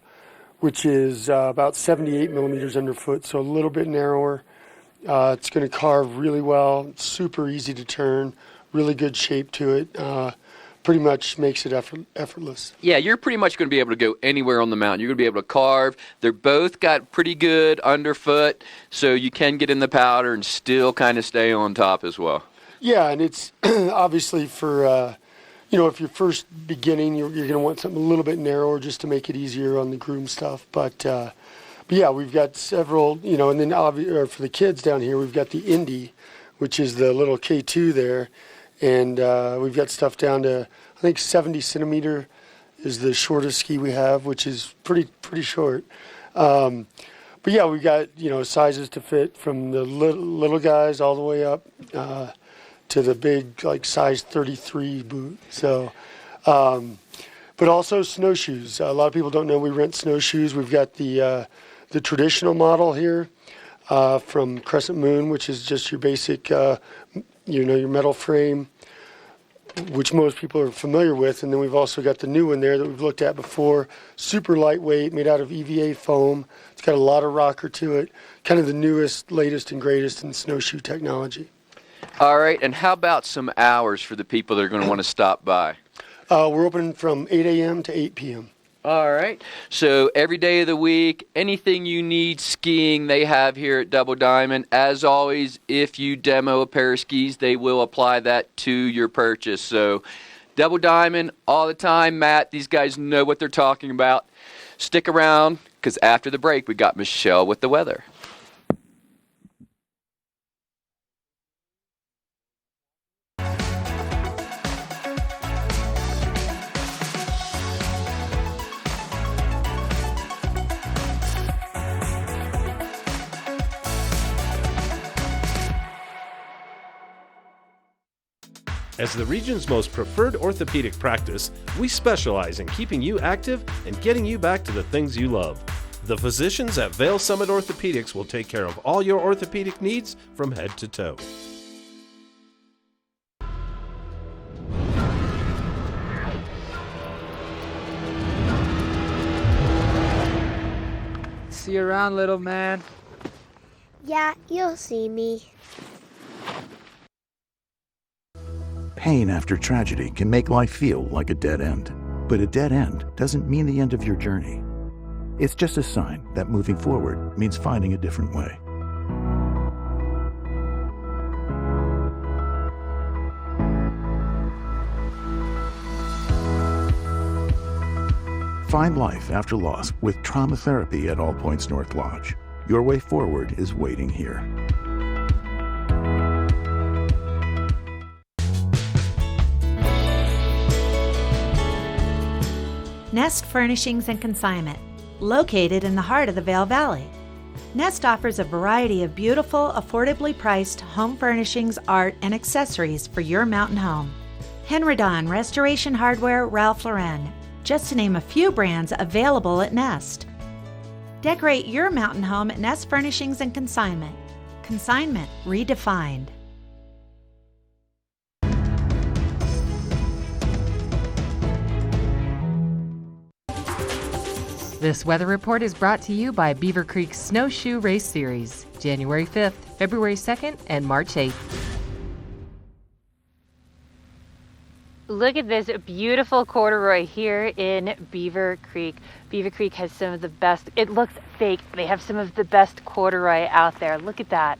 which is about 78 millimeters underfoot, so a little bit narrower. It's going to carve really well. It's super easy to turn, really good shape to it. Pretty much makes it effortless. Yeah, you're pretty much going to be able to go anywhere on the mountain. You're going to be able to carve. They're both got pretty good underfoot, so you can get in the powder and still kind of stay on top as well. Yeah, and it's obviously for, if you're first beginning, you're going to want something a little bit narrower just to make it easier on the groom stuff. But yeah, we've got several, and then for the kids down here, we've got the Indy, which is the little K2 there. And we've got stuff down to, I think 70 centimeter is the shortest ski we have, which is pretty short. But yeah, we got, sizes to fit from the little guys all the way up to the big, like size 33 boot. So, but also snowshoes. A lot of people don't know we rent snowshoes. We've got the traditional model here from Crescent Moon, which is just your basic, your metal frame, which most people are familiar with. And then we've also got the new one there that we've looked at before, super lightweight, made out of EVA foam. It's got a lot of rocker to it, kind of the newest, latest, and greatest in snowshoe technology. All right, and how about some hours for the people that are going to want to stop by? We're open from 8 a.m. to 8 p.m. All right. So every day of the week, anything you need skiing, they have here at Double Diamond. As always, if you demo a pair of skis, they will apply that to your purchase. So Double Diamond all the time. Matt, these guys know what they're talking about. Stick around, because after the break, we got Michelle with the weather. As the region's most preferred orthopedic practice, we specialize in keeping you active and getting you back to the things you love. The physicians at Vail Summit Orthopedics will take care of all your orthopedic needs from head to toe. See you around, little man. Yeah, you'll see me. Pain after tragedy can make life feel like a dead end. But a dead end doesn't mean the end of your journey. It's just a sign that moving forward means finding a different way. Find life after loss with trauma therapy at All Points North Lodge. Your way forward is waiting here. Nest Furnishings and Consignment, located in the heart of the Vail Valley. Nest offers a variety of beautiful, affordably priced home furnishings, art, and accessories for your mountain home. Henredon, Restoration Hardware, Ralph Lauren, just to name a few brands available at Nest. Decorate your mountain home at Nest Furnishings and Consignment. Consignment redefined. This weather report is brought to you by Beaver Creek Snowshoe Race Series, January 5th, February 2nd, and March 8th. Look at this beautiful corduroy here in Beaver Creek. Beaver Creek has some of the best, it looks fake, they have some of the best corduroy out there. Look at that.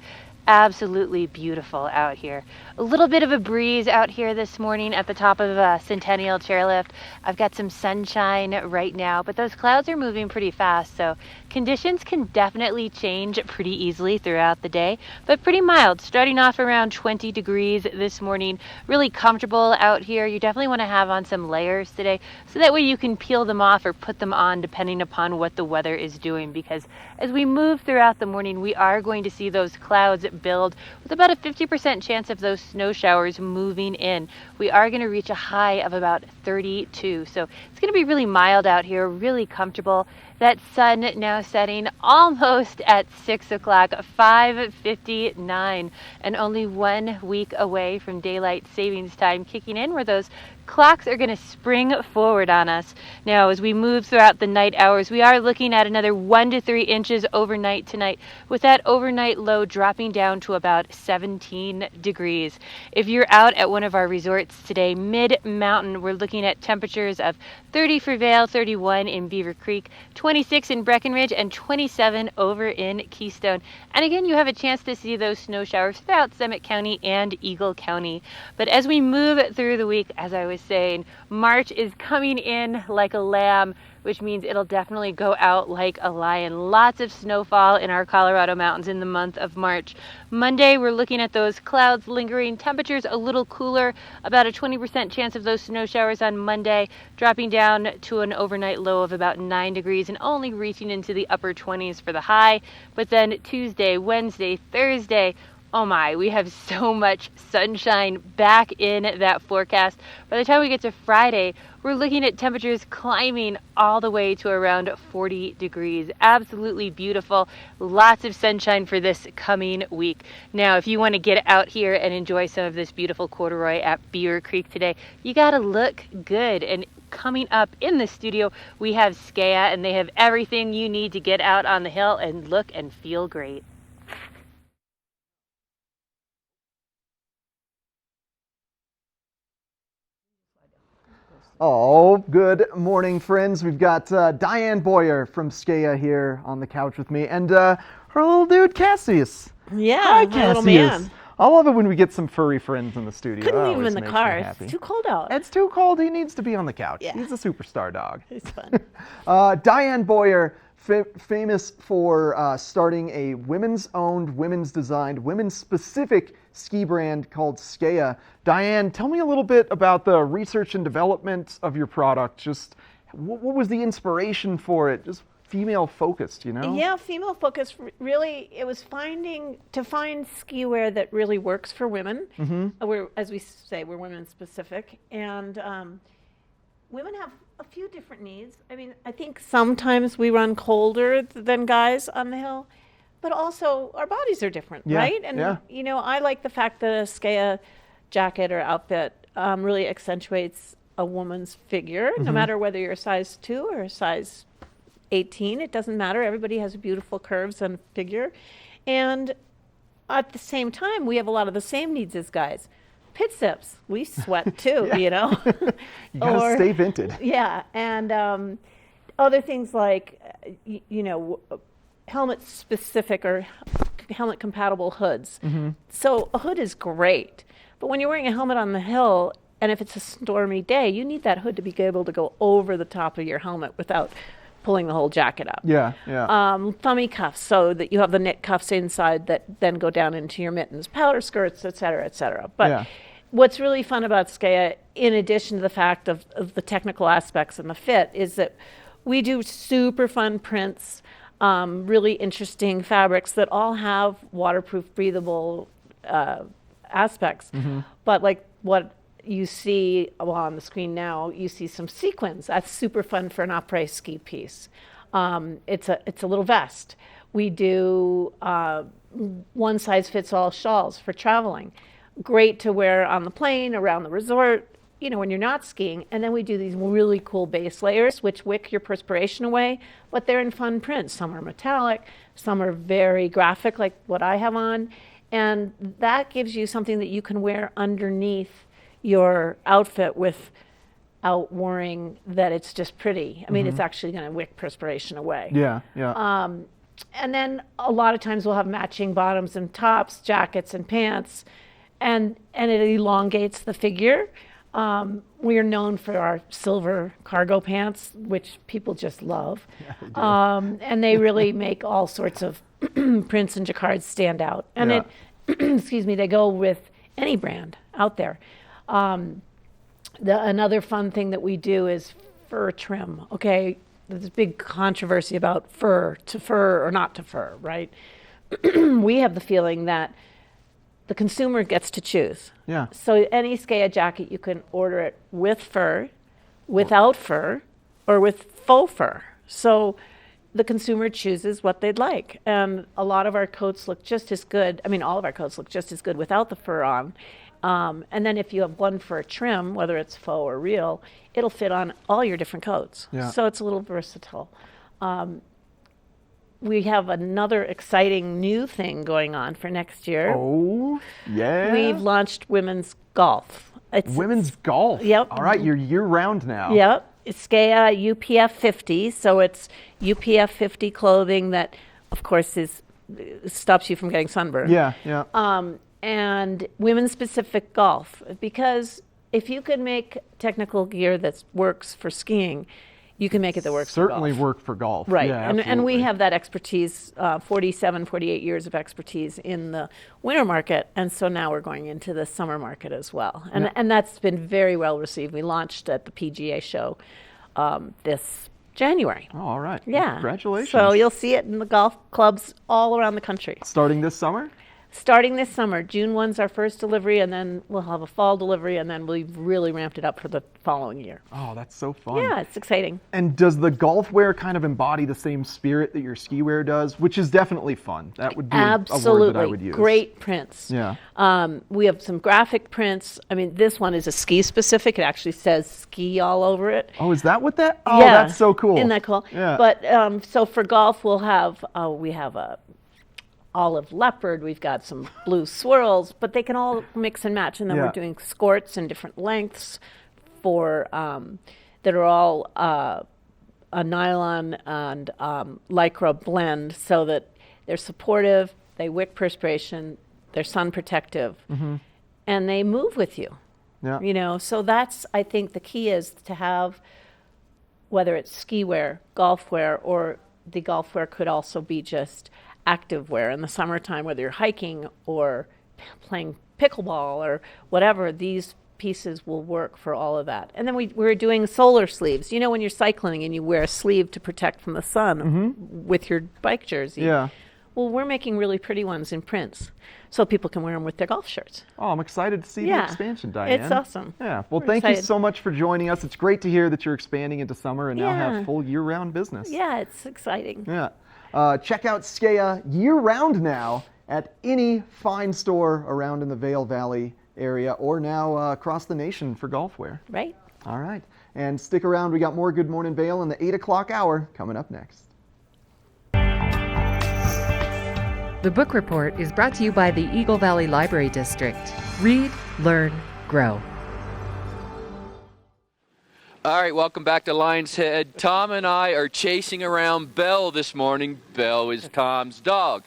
Absolutely beautiful out here. A little bit of a breeze out here this morning at the top of Centennial Chairlift. I've got some sunshine right now, but those clouds are moving pretty fast, so conditions can definitely change pretty easily throughout the day, but pretty mild, starting off around 20 degrees this morning. Really comfortable out here. You definitely want to have on some layers today, so that way you can peel them off or put them on depending upon what the weather is doing, because as we move throughout the morning, we are going to see those clouds build with about a 50% chance of those snow showers moving in. We are going to reach a high of about 32, so it's going to be really mild out here, really comfortable. That sun now setting almost at 6 o'clock, 5:59, and only 1 week away from daylight savings time kicking in, where those clocks are going to spring forward on us. Now, as we move throughout the night hours, we are looking at another 1 to 3 inches overnight tonight, with that overnight low dropping down to about 17 degrees. If you're out at one of our resorts today, mid-mountain, we're looking at temperatures of 30 for Vail, 31 in Beaver Creek, 26 in Breckenridge, and 27 over in Keystone. And again, you have a chance to see those snow showers throughout Summit County and Eagle County. But as we move through the week, as I was saying, March is coming in like a lamb, which means it'll definitely go out like a lion. Lots of snowfall in our Colorado mountains in the month of March. Monday, we're looking at those clouds lingering, temperatures a little cooler, about a 20% chance of those snow showers on Monday, dropping down to an overnight low of about 9 degrees and only reaching into the upper 20s for the high. But then Tuesday, Wednesday, Thursday, Oh my, we have so much sunshine back in that forecast. By the time we get to Friday, we're looking at temperatures climbing all the way to around 40 degrees. Absolutely beautiful. Lots of sunshine for this coming week. Now, if you want to get out here and enjoy some of this beautiful corduroy at Beaver Creek today, you got to look good. And coming up in the studio, we have Skea, and they have everything you need to get out on the hill and look and feel great. Oh, good morning, friends. We've got Diane Boyer from Skea here on the couch with me, and her little dude, Cassius. Yeah, Hi, my little Cassius. man. I love it when we get some furry friends in the studio. Couldn't That leave him always in the makes car. me happy. It's too cold out. It's too cold. He needs to be on the couch. Yeah. He's a superstar dog. It's fun. Diane Boyer, famous for starting a women's-owned, women's-designed, women's-specific ski brand called Skea. Diane, tell me a little bit about the research and development of your product. Just what was the inspiration for it? Just female focused, you know? Yeah, female focused. Really, it was to find ski wear that really works for women. Mm-hmm. As we say, we're women specific, and women have a few different needs. I mean, I think sometimes we run colder than guys on the hill, but also our bodies are different, Yeah, right? And yeah. you know, I like the fact that a Skea jacket or outfit really accentuates a woman's figure, no Mhm. matter whether you're a size 2 or a size 18. It doesn't matter. Everybody has beautiful curves and figure. And at the same time, we have a lot of the same needs as guys. Pit steps, we sweat too, Yeah. you know? You gotta stay vented. Yeah, and other things like, you know, helmet specific or helmet compatible hoods. Mhm. So a hood is great, but when you're wearing a helmet on the hill, and if it's a stormy day, you need that hood to be able to go over the top of your helmet without pulling the whole jacket up. Yeah, yeah. Thummy cuffs, so that you have the knit cuffs inside that then go down into your mittens, powder skirts, et cetera, et cetera. But Yeah. what's really fun about Skea, in addition to the fact of the technical aspects and the fit, is that we do super fun prints, really interesting fabrics that all have waterproof, breathable aspects. Mhm. But like what you see on the screen now, you see some sequins. That's super fun for an après ski piece. It's a little vest. We do one size fits all shawls for traveling. Great to wear on the plane, around the resort, you know, when you're not skiing. And then we do these really cool base layers, which wick your perspiration away, but they're in fun prints. Some are metallic, some are very graphic, like what I have on. And that gives you something that you can wear underneath your outfit without worrying that it's just pretty. I mean, it's Mhm. actually going to wick perspiration away. Yeah, yeah. And then a lot of times we'll have matching bottoms and tops, jackets and pants, and it elongates the figure. We are known for our silver cargo pants, which people just love. And they really make all sorts of prints and jacquards stand out. And Yeah. excuse me, they go with any brand out there. Another fun thing that we do is fur trim. Okay, there's a big controversy about fur or not to fur, right? We have the feeling that the consumer gets to choose. Yeah. So any Skea jacket, you can order it with fur, without fur, or with faux fur. So the consumer chooses what they'd like. And a lot of our coats look just as good. I mean, all of our coats look just as good without the fur on. And then if you have one fur trim, whether it's faux or real, it'll fit on all your different coats. Yeah. So it's a little versatile. We have another exciting new thing going on for next year. Oh, yeah. We've launched women's golf. Women's golf. Yep. All right, you're year-round now. Yep. It's Skea UPF 50, so it's UPF 50 clothing that, of course, stops you from getting sunburned. Yeah, yeah. And women-specific golf, because if you can make technical gear that works for skiing, you can make it that works Certainly for golf. work for golf. Right, Yeah, and we absolutely. have that expertise, 48 years of expertise in the winter market, and so now we're going into the summer market as well. And, Yeah. and that's been very well received. We launched at the PGA show this January. Oh, all right. Yeah. Congratulations. So you'll see it in the golf clubs all around the country. Starting this summer? starting this summer. June 1's our first delivery, and then we'll have a fall delivery, and then we've really ramped it up for the following year. Oh, that's so fun. Yeah, it's exciting. And does the golf wear kind of embody the same spirit that your ski wear does, which is definitely fun? That would be a word that I would use. Great prints. Yeah. We have some graphic prints. I mean, this one is a ski specific. It actually says ski all over it. Oh, is that what that? Oh, yeah. That's so cool. Isn't that cool? Yeah. But so for golf, we have a olive leopard, we've got some blue swirls, but they can all mix and match. And then we're doing skirts in different lengths for that are all a nylon and lycra blend, so that they're supportive, they wick perspiration, they're sun protective, and they move with you. Yeah. You know, so that's, I think the key is to have, whether it's ski wear, golf wear, or the golf wear could also be just active wear in the summertime, whether you're hiking or playing pickleball or whatever, these pieces will work for all of that. And then we're doing solar sleeves. You know, when you're cycling and you wear a sleeve to protect from the sun with your bike jersey. Yeah. Well, we're making really pretty ones in prints so people can wear them with their golf shirts. Oh, I'm excited to see the expansion, Diane. It's awesome. Yeah. Well, We're thank you excited. so much for joining us. It's great to hear that you're expanding into summer and now have full year-round business. Yeah, it's exciting. Yeah. Check out Skea year-round now at any fine store around in the Vail Valley area, or now across the nation for golf wear. Right. All right. And stick around. We got more Good Morning Vail in the 8 o'clock hour coming up next. The Book Report is brought to you by the Eagle Valley Library District. Read, learn, grow. All right, welcome back to Lion's Head. Tom and I are chasing around Belle this morning. Belle is Tom's dog.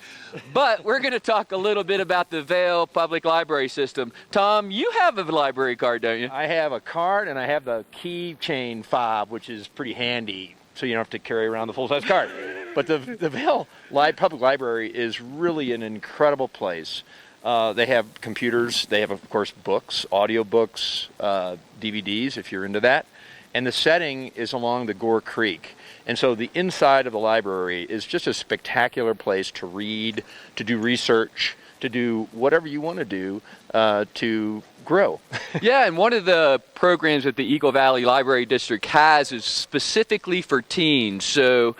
But we're going to talk a little bit about the Vail Public Library System. Tom, you have a library card, don't you? I have a card, and I have the keychain fob, which is pretty handy, so you don't have to carry around the full-size card. But the Vail Public Library is really an incredible place. They have computers. They have, of course, books, audiobooks, DVDs, if you're into that. And the setting is along the Gore Creek. And so the inside of the library is just a spectacular place to read, to do research, to do whatever you want to do to grow. Yeah, and one of the programs that the Eagle Valley Library District has is specifically for teens. So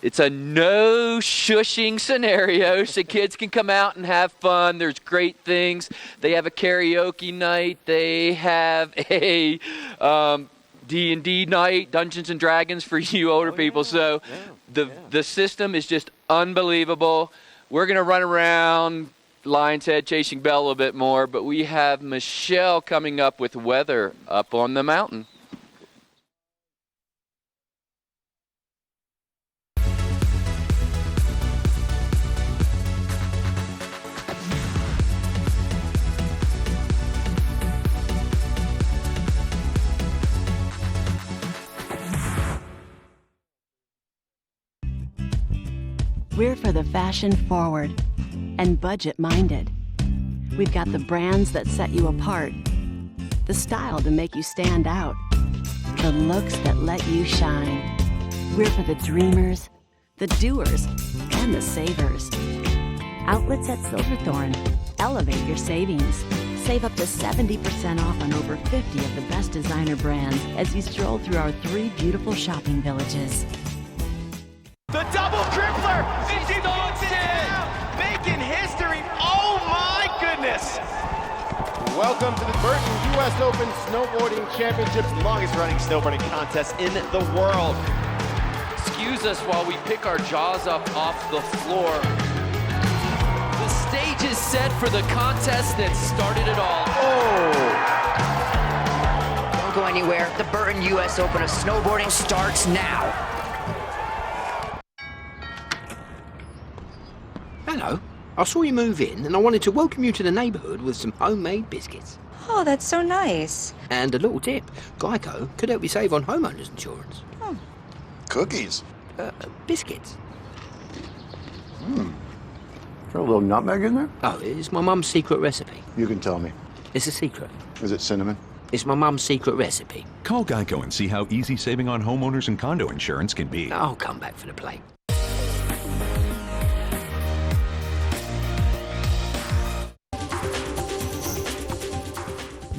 it's a no shushing scenario, so kids can come out and have fun. There's great things. They have a karaoke night. They have a D&D night, Dungeons and Dragons for you older people. So the system is just unbelievable. We're going to run around Lion's Head chasing Belle a little bit more, but we have Michelle coming up with weather up on the mountain. We're for the fashion forward and budget minded. We've got the brands that set you apart, the style to make you stand out, the looks that let you shine. We're for the dreamers, the doers, and the savers. Outlets at Silverthorne. Elevate your savings. Save up to 70% off on over 50 of the best designer brands as you stroll through our 3 beautiful shopping villages. The double crippler! It's down! Making history! Oh my goodness! Welcome to the Burton U.S. Open Snowboarding Championships, the longest running snowboarding contest in the world. Excuse us while we pick our jaws up off the floor. The stage is set for the contest that started it all. Don't go anywhere. The Burton U.S. Open of Snowboarding starts now. Hello. I saw you move in and I wanted to welcome you to the neighborhood with some homemade biscuits. Oh, that's so nice. And a little tip, Geico could help you save on homeowners insurance. Oh. Cookies. Biscuits. Is there a little nutmeg in there? Oh, it's my mum's secret recipe. You can tell me. It's a secret. Is it cinnamon? It's my mum's secret recipe. Call Geico and see how easy saving on homeowners and condo insurance can be. I'll come back for the plate.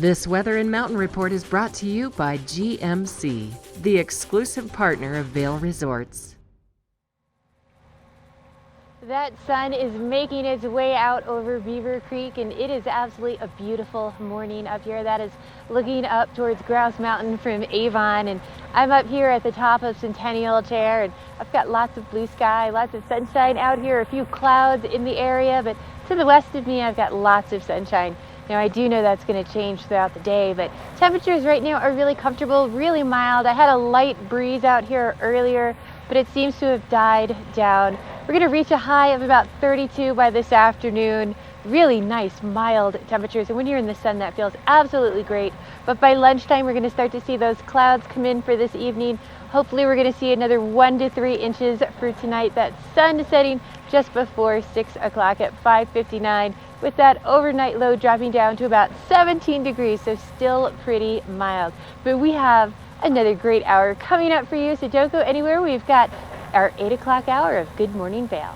This Weather and Mountain Report is brought to you by GMC, the exclusive partner of Vail Resorts. That sun is making its way out over Beaver Creek, and it is absolutely a beautiful morning up here. That is looking up towards Grouse Mountain from Avon, and I'm up here at the top of Centennial Chair, and I've got lots of blue sky, lots of sunshine out here, a few clouds in the area, but to the west of me I've got lots of sunshine. Now I do know that's going to change throughout the day, but temperatures right now are really comfortable, really mild. I had a light breeze out here earlier, but it seems to have died down. We're going to reach a high of about 32 by this afternoon. Really nice, mild temperatures. And when you're in the sun, that feels absolutely great. But by lunchtime, we're going to start to see those clouds come in for this evening. Hopefully, we're going to see another 1 to 3 inches for tonight. That sun setting just before 6 o'clock at 5:59, with that overnight low dropping down to about 17 degrees, so still pretty mild. But we have another great hour coming up for you, so don't go anywhere. We've got our 8 o'clock hour of Good Morning Vail.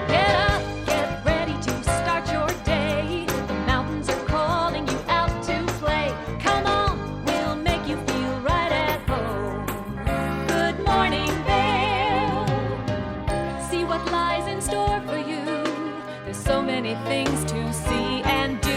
Get up, get ready to start your day. The mountains are calling you out to play. Come on, we'll make you feel right at home. Good morning, Vail. See what lies in store for you. There's so many things to see and do.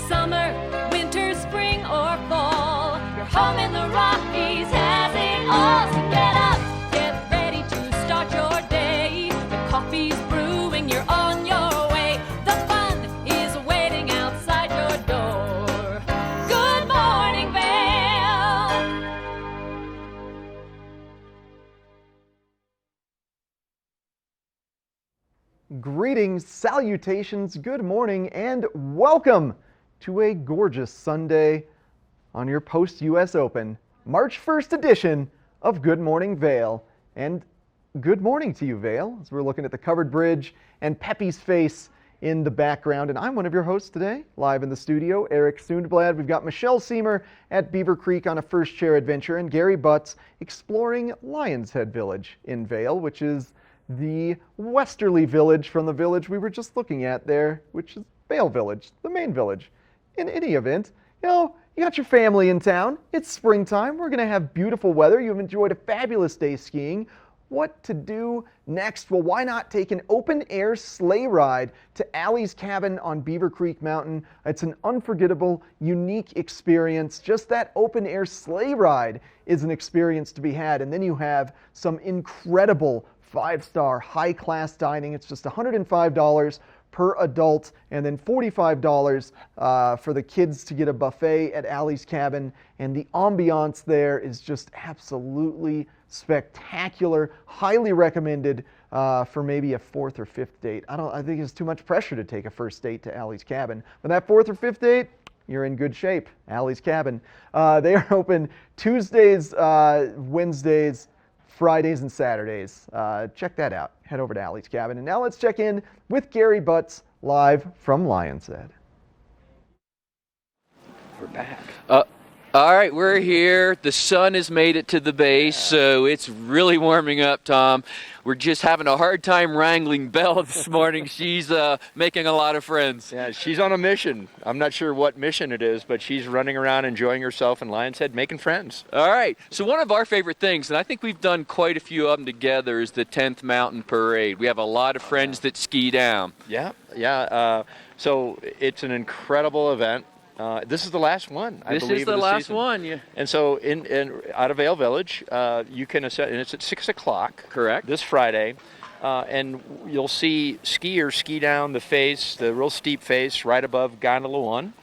Summer, winter, spring, or fall. Your home in the Rockies has it all. So get up, get ready to start your day. The coffee's brewing, you're on your way. The fun is waiting outside your door. Good morning, Vail. Greetings, salutations, good morning, and welcome to a gorgeous Sunday on your post-US Open, March 1st edition of Good Morning Vail. And good morning to you, Vail, as we're looking at the covered bridge and Pepe's face in the background. And I'm one of your hosts today, live in the studio, Eric Sundblad. We've got Michelle Seamer at Beaver Creek on a first chair adventure, and Gary Butts exploring Lions Head Village in Vail, which is the westerly village from the village we were just looking at there, which is Vail Village, the main village. In any event, you got your family in town. It's springtime. We're going to have beautiful weather. You've enjoyed a fabulous day skiing. What to do next? Well, why not take an open-air sleigh ride to Allie's Cabin on Beaver Creek Mountain? It's an unforgettable, unique experience. Just that open-air sleigh ride is an experience to be had. And then you have some incredible 5-star high-class dining. It's just $105 per adult, and then $45 for the kids to get a buffet at Allie's Cabin. And the ambiance there is just absolutely spectacular. Highly recommended for maybe a 4th or 5th date. I think it's too much pressure to take a first date to Allie's Cabin. But that 4th or 5th date, you're in good shape. Allie's Cabin. They are open Tuesdays, Wednesdays, Fridays, and Saturdays. Check that out. Head over to Allie's Cabin. And now let's check in with Gary Butts live from Lions Head. We're back. All right, we're here. The sun has made it to the base, so it's really warming up, Tom. We're just having a hard time wrangling Belle this morning. She's making a lot of friends. Yeah, she's on a mission. I'm not sure what mission it is, but she's running around enjoying herself in Lions Head, making friends. All right, so one of our favorite things, and I think we've done quite a few of them together, is the 10th Mountain Parade. We have a lot of friends that ski down. Yeah. So it's an incredible event. This is the last one, I believe. This is the last one, yeah. And so in out of Vail Village, you can ascend, and it's at 6 o'clock. Correct. This Friday. And you'll see skiers ski down the face, the real steep face, right above Gondola 1,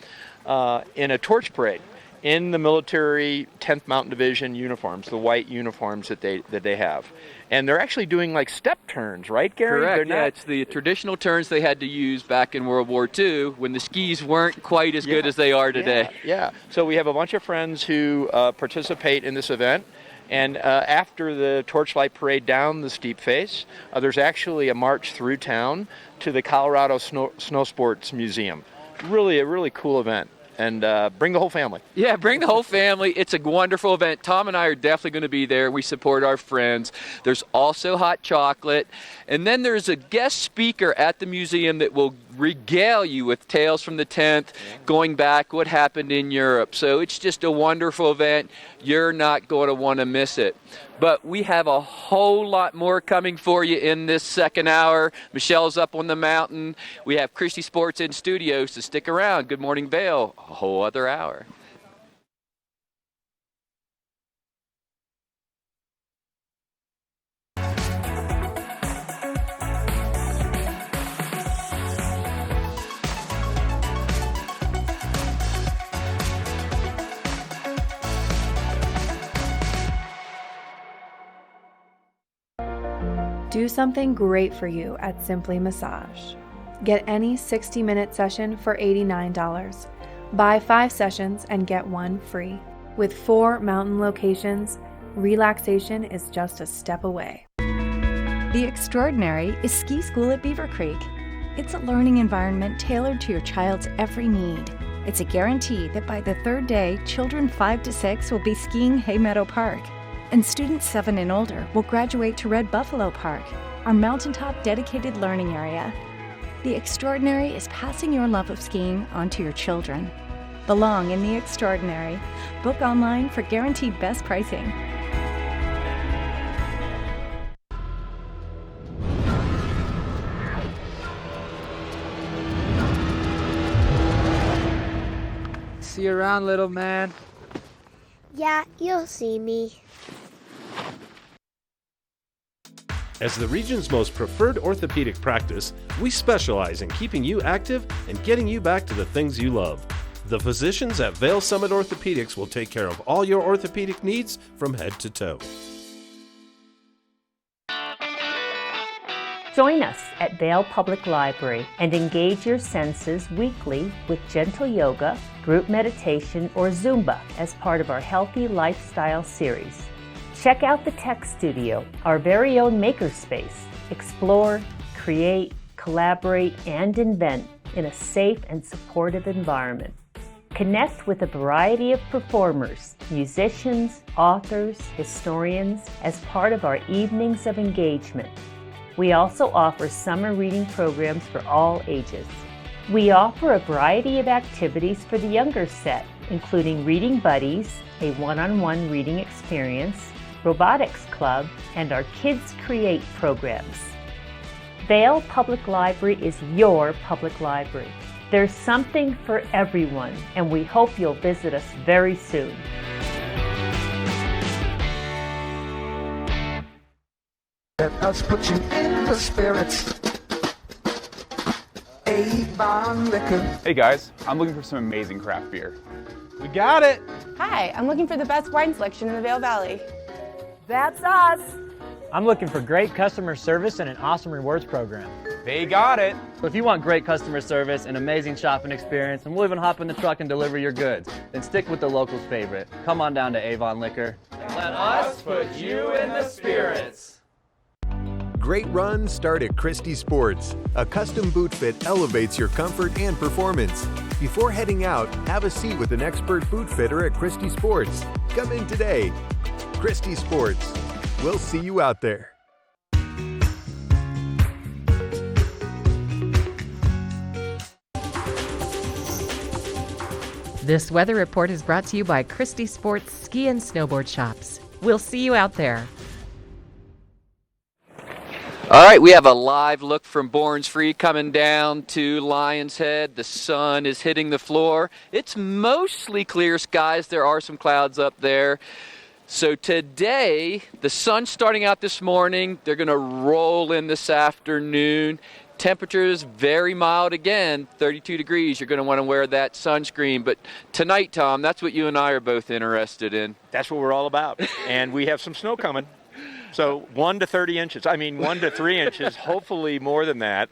in a torch parade in the military 10th Mountain Division uniforms, the white uniforms that they have. And they're actually doing like step turns, right, Gary? Correct. Yeah, it's the traditional turns they had to use back in World War II when the skis weren't quite as good as they are today. Yeah. So we have a bunch of friends who participate in this event. And after the torchlight parade down the steep face, there's actually a march through town to the Colorado Snow Sports Museum. A really cool event. and bring the whole family. Yeah, bring the whole family. It's a wonderful event. Tom and I are definitely going to be there. We support our friends. There's also hot chocolate. And then there's a guest speaker at the museum that will regale you with tales from the 10th, going back, what happened in Europe. So it's just a wonderful event. You're not going to want to miss it. But we have a whole lot more coming for you in this second hour. Michelle's up on the mountain. We have Christie Sports in studio, so stick around. Good Morning Vail, a whole other hour. Do something great for you at Simply Massage. Get any 60-minute session for $89. Buy 5 sessions and get 1 free. With 4 mountain locations, relaxation is just a step away. The Extraordinary is ski school at Beaver Creek. It's a learning environment tailored to your child's every need. It's a guarantee that by the 3rd day, children 5 to 6 will be skiing Hay Meadow Park, and students 7 and older will graduate to Red Buffalo Park, our mountaintop dedicated learning area. The Extraordinary is passing your love of skiing onto your children. Belong in the Extraordinary. Book online for guaranteed best pricing. See you around, little man. Yeah, you'll see me. As the region's most preferred orthopedic practice, we specialize in keeping you active and getting you back to the things you love. The physicians at Vail Summit Orthopedics will take care of all your orthopedic needs from head to toe. Join us at Vail Public Library and engage your senses weekly with gentle yoga, group meditation, or Zumba as part of our Healthy Lifestyle series. Check out the Tech Studio, our very own makerspace. Explore, create, collaborate, and invent in a safe and supportive environment. Connect with a variety of performers, musicians, authors, historians as part of our evenings of engagement. We also offer summer reading programs for all ages. We offer a variety of activities for the younger set, including Reading Buddies, a one-on-one reading experience, Robotics Club, and our Kids Create programs. Vail Public Library is your public library. There's something for everyone, and we hope you'll visit us very soon. Let us put you in the spirits. Avon Liquor. Hey guys, I'm looking for some amazing craft beer. We got it! Hi, I'm looking for the best wine selection in the Vail Valley. That's us! I'm looking for great customer service and an awesome rewards program. They got it! So if you want great customer service, an amazing shopping experience, and we'll even hop in the truck and deliver your goods, then stick with the locals' favorite. Come on down to Avon Liquor. Let us put you in the spirits. Great runs start at Christie Sports. A custom boot fit elevates your comfort and performance. Before heading out, have a seat with an expert boot fitter at Christie Sports. Come in today. Christie Sports. We'll see you out there. This weather report is brought to you by Christie Sports Ski and Snowboard Shops. We'll see you out there. All right, we have a live look from Bourne's Free coming down to Lion's Head. The sun is hitting the floor. It's mostly clear skies. There are some clouds up there. So today, the sun's starting out this morning. They're going to roll in this afternoon. Temperatures very mild again, 32 degrees. You're going to want to wear that sunscreen. But tonight, Tom, that's what you and I are both interested in. That's what we're all about. And we have some snow coming. So 1 to 30 inches. I mean, 1 to 3 inches, hopefully more than that.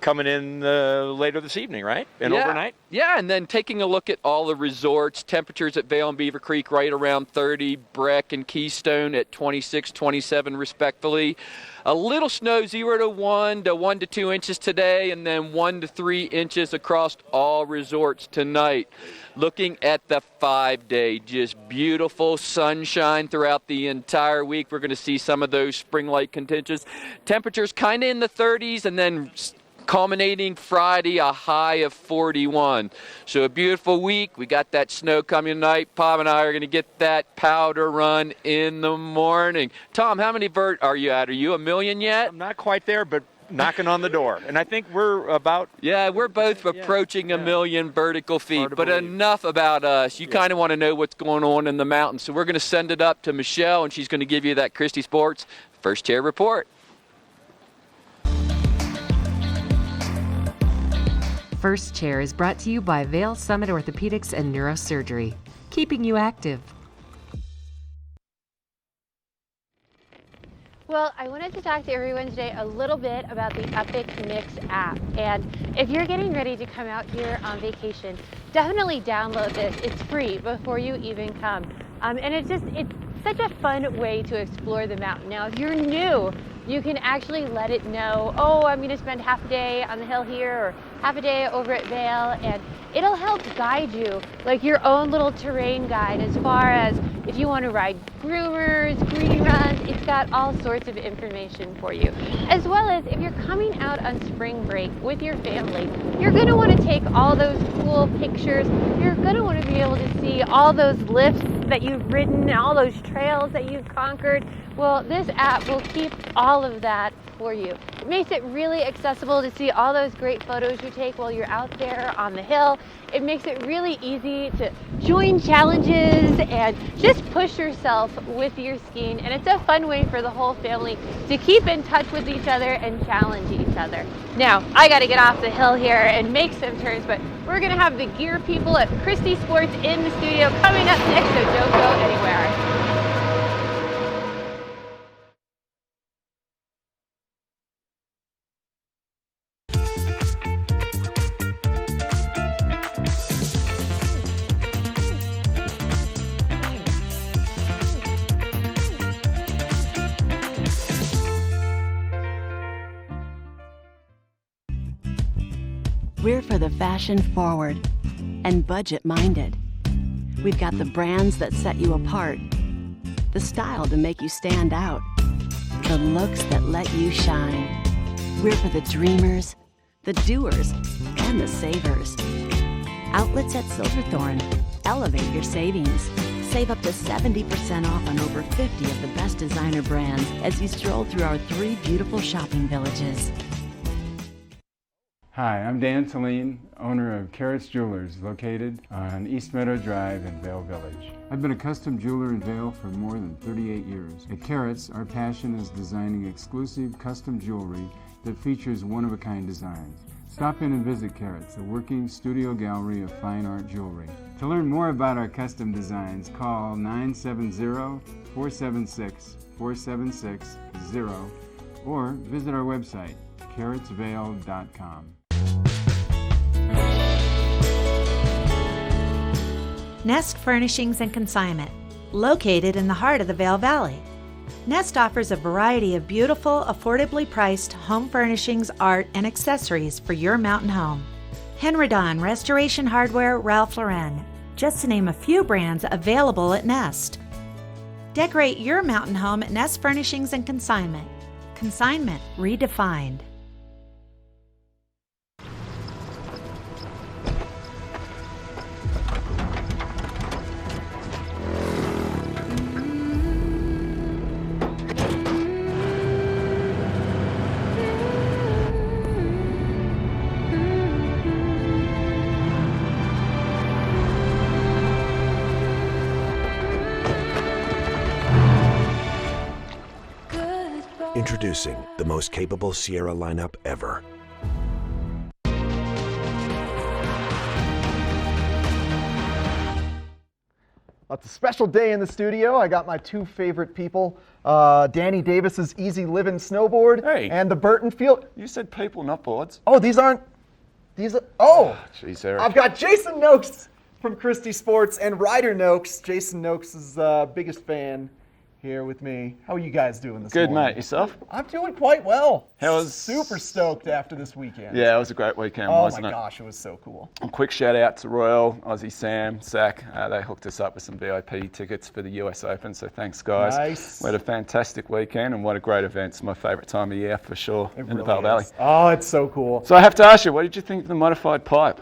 coming in later this evening, right? And Yeah. overnight? Yeah, and then taking a look at all the resorts, temperatures at Vail and Beaver Creek right around 30, Breck and Keystone at 26, 27 respectively. A little snow, 0 to 1 to 1 to 2 inches today, and then 1 to 3 inches across all resorts tonight. Looking at the 5-day, just beautiful sunshine throughout the entire week. We're going to see some of those spring-like conditions. Temperatures kind of in the 30s, and then culminating Friday, a high of 41. So a beautiful week. We got that snow coming tonight. Bob and I are going to get that powder run in the morning. Tom, how many vert are you at? Are you 1 million yet? I'm not quite there, but knocking on the door. And I think we're about... Yeah, we're both approaching 1 million vertical feet. But enough about us. You kind of want to know what's going on in the mountains. So we're going to send it up to Michelle, and she's going to give you that Christie Sports First Chair Report. First Chair is brought to you by Vail Summit Orthopedics and Neurosurgery, keeping you active. Well, I wanted to talk to everyone today a little bit about the Epic Mix app. And if you're getting ready to come out here on vacation, definitely download this. It's free before you even come. And it's such a fun way to explore the mountain. Now, if you're new, you can actually let it know, oh, I'm going to spend half a day on the hill here or half a day over at Vail, and it'll help guide you, like your own little terrain guide, as far as if you want to ride groomers, green runs. It's got all sorts of information for you. As well as if you're coming out on spring break with your family, you're going to want to take all those cool pictures. You're going to want to be able to see all those lifts that you've ridden, all those trails that you've conquered. Well, this app will keep all of that for you. It makes it really accessible to see all those great photos you take while you're out there on the hill. It makes it really easy to join challenges and just push yourself with your skiing. And it's a fun way for the whole family to keep in touch with each other and challenge each other. Now, I got to get off the hill here and make some turns, but we're going to have the gear people at Christie Sports in the studio coming up next, so don't go anywhere. We're for the fashion forward and budget minded. We've got the brands that set you apart, the style to make you stand out, the looks that let you shine. We're for the dreamers, the doers, and the savers. Outlets at Silverthorne. Elevate your savings. Save up to 70% off on over 50 of the best designer brands as you stroll through our 3 beautiful shopping villages. Hi, I'm Dan Saline, owner of Carrots Jewelers, located on East Meadow Drive in Vail Village. I've been a custom jeweler in Vail for more than 38 years. At Carrots, our passion is designing exclusive custom jewelry that features one-of-a-kind designs. Stop in and visit Carrots, a working studio gallery of fine art jewelry. To learn more about our custom designs, call 970-476-4760 or visit our website, carrotsvail.com. Nest Furnishings and Consignment, located in the heart of the Vail Valley. Nest offers a variety of beautiful, affordably priced home furnishings, art, and accessories for your mountain home. Henredon, Restoration Hardware, Ralph Lauren, just to name a few brands available at Nest. Decorate your mountain home at Nest Furnishings and Consignment. Consignment redefined. Introducing the most capable Sierra lineup ever. It's a special day in the studio. I got my two favorite people, Danny Davis's Easy Living Snowboard and the Burton Field. You said people, not boards. Oh, these are, Jeez, Eric. I've got Jason Noakes from Christie Sports and Ryder Noakes. Jason Noakes is biggest fan here with me. How are you guys doing this morning? Good, mate. Yourself? I'm doing quite well. How was... Super stoked after this weekend. Yeah, it was a great weekend, wasn't it? Oh my gosh, it was so cool. A quick shout out to Royal, Aussie Sam, Zach. They hooked us up with some VIP tickets for the US Open, so thanks, guys. Nice. We had a fantastic weekend, and what a great event. It's my favourite time of year for sure in the Val Valley. Oh, it's so cool. So I have to ask you, what did you think of the modified pipe?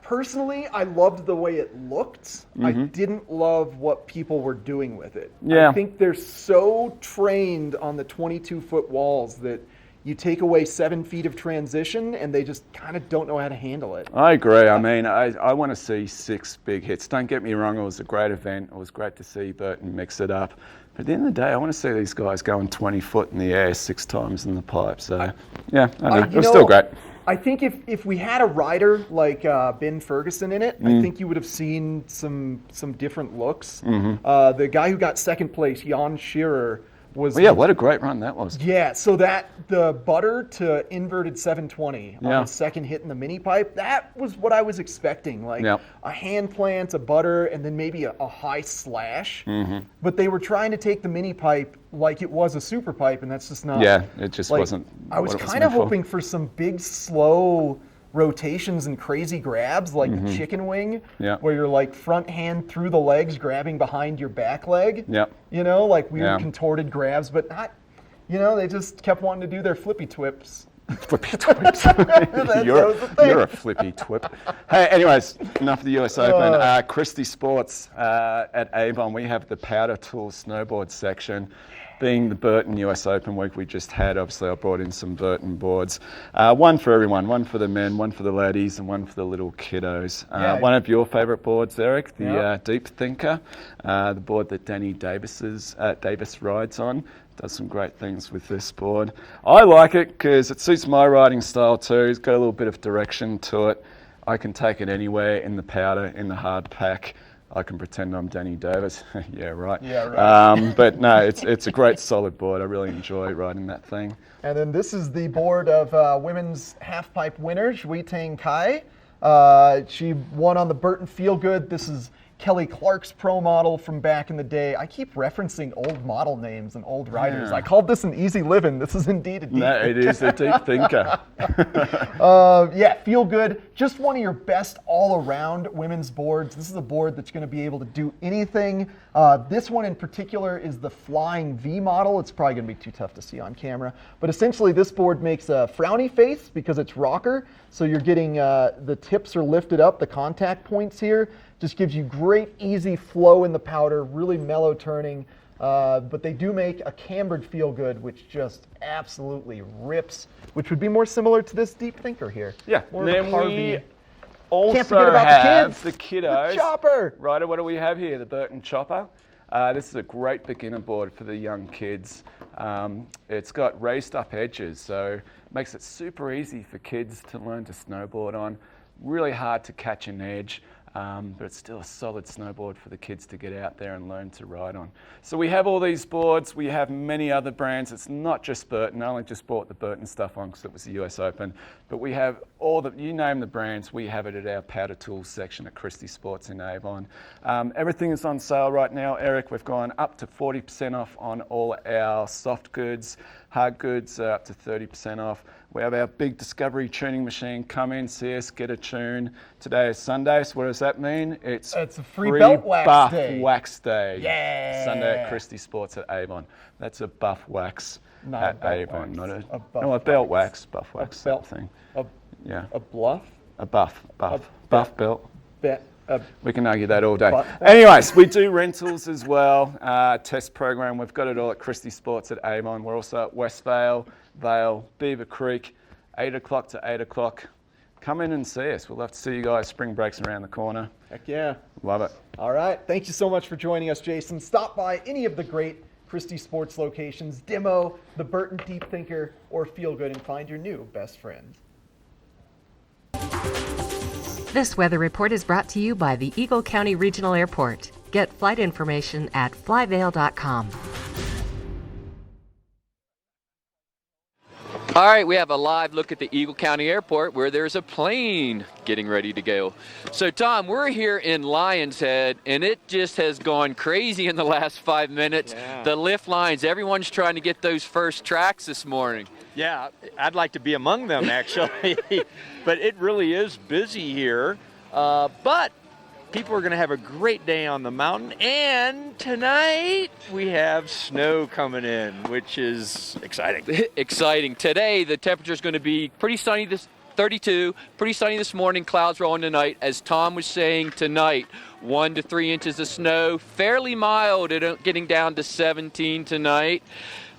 Personally, I loved the way it looked. I didn't love what people were doing with it. Yeah. I think they're so trained on the 22-foot walls that you take away 7 feet of transition and they just kind of don't know how to handle it. I agree. I mean, I want to see 6 big hits. Don't get me wrong, it was a great event. It was great to see Burton mix it up. But at the end of the day, I want to see these guys going 20 foot in the air 6 times in the pipe. So, yeah, I don't know. It was still great. I think if we had a rider like Ben Ferguson in it, I think you would have seen some different looks. The guy who got second place, Jan Shearer, was... Well, yeah, what a great run that was. Yeah, so the butter to inverted 720 on the second hit in the mini pipe, that was what I was expecting. Like a hand plant, a butter, and then maybe a high slash. But they were trying to take the mini pipe like it was a super pipe, and that's just not... Yeah, it just wasn't... I was kind of hoping for some big, slow rotations and crazy grabs like the chicken wing, where you're like front hand through the legs, grabbing behind your back leg. You know, like weird contorted grabs, but not, you know, they just kept wanting to do their flippy twips. Flippy twips. You're a flippy twip. Hey, anyways, enough of the US Open. Christie Sports at Avon, we have the Powder Tool snowboard section. Being the Burton US Open week we just had, obviously I brought in some Burton boards. One for everyone, one for the men, one for the ladies, and one for the little kiddos. One of your favourite boards, Eric, the Deep Thinker, the board that Danny Davis rides on. Does some great things with this board. I like it because it suits my riding style too. It's got a little bit of direction to it. I can take it anywhere in the powder, in the hard pack. I can pretend I'm Danny Davis. Yeah, right. Yeah, right. But no, it's a great solid board. I really enjoy riding that thing. And then this is the board of women's half-pipe winner, Shui Tang Kai. She won on the Burton Feel Good. This is Kelly Clark's pro model from back in the day. I keep referencing old model names and old riders. I called this an Easy Living. This is indeed a deep No, it is a Deep Thinker. Yeah, Feel Good. Just one of your best all-around women's boards. This is a board that's going to be able to do anything. This one in particular is the Flying V model. It's probably going to be too tough to see on camera. But essentially this board makes a frowny face because it's rocker. So you're getting the tips are lifted up, the contact points here. Just gives you great easy flow in the powder, really mellow turning. But they do make a cambered Feel Good, which just absolutely rips, which would be more similar to this Deep Thinker here. Yeah, More then we also Can't forget about have the kiddos. The chopper. Right, what do we have here? The Burton Chopper. This is a great beginner board for the young kids. It's got raised up edges, so it makes it super easy for kids to learn to snowboard on. Really hard to catch an edge. But it's still a solid snowboard for the kids to get out there and learn to ride on. So we have all these boards. We have many other brands. It's not just Burton. I only just bought the Burton stuff on because it was the US Open. But we have all the, you name the brands, we have it at our Powder Tools section at Christie Sports in Avon. Everything is on sale right now, Eric. We've gone up to 40% off on all our soft goods. Hard goods are up to 30% off. We have our big Discovery tuning machine. Come in, see us, get a tune. Today is Sunday, so what does that mean? It's a free belt wax buff day. Wax day. Yeah. Sunday at Christie Sports at Avon. That's a buff wax Not at a Avon. wax. Not A buff no, a belt wax, buff wax, belt that thing. Yeah. A bluff? A buff belt. A We can argue that all day. But- Anyways, we do rentals as well. Test program. We've got it all at Christie Sports at Avon. We're also at Westvale, Vale, Beaver Creek, 8 o'clock to 8 o'clock. Come in and see us. We'll love to see you guys. Spring break's around the corner. Heck yeah. Love it. All right. Thank you so much for joining us, Jason. Stop by any of the great Christie Sports locations, Demo, the Burton Deep Thinker, or Feel Good, and find your new best friend. This weather report is brought to you by the Eagle County Regional Airport. Get flight information at flyvail.com. All right, we have a live look at the Eagle County Airport where there's a plane getting ready to go. So, Tom, we're here in Lion's Head, and it just has gone crazy in the last 5 minutes. Yeah. The lift lines, everyone's trying to get those first tracks this morning. Yeah, I'd like to be among them, actually. But it really is busy here. But people are going to have a great day on the mountain. And tonight we have snow coming in, which is exciting. Exciting. Today, the temperature is going to be pretty sunny, 32, pretty sunny this morning, clouds rolling tonight. As Tom was saying, tonight, 1 to 3 inches of snow, fairly mild, getting down to 17 tonight.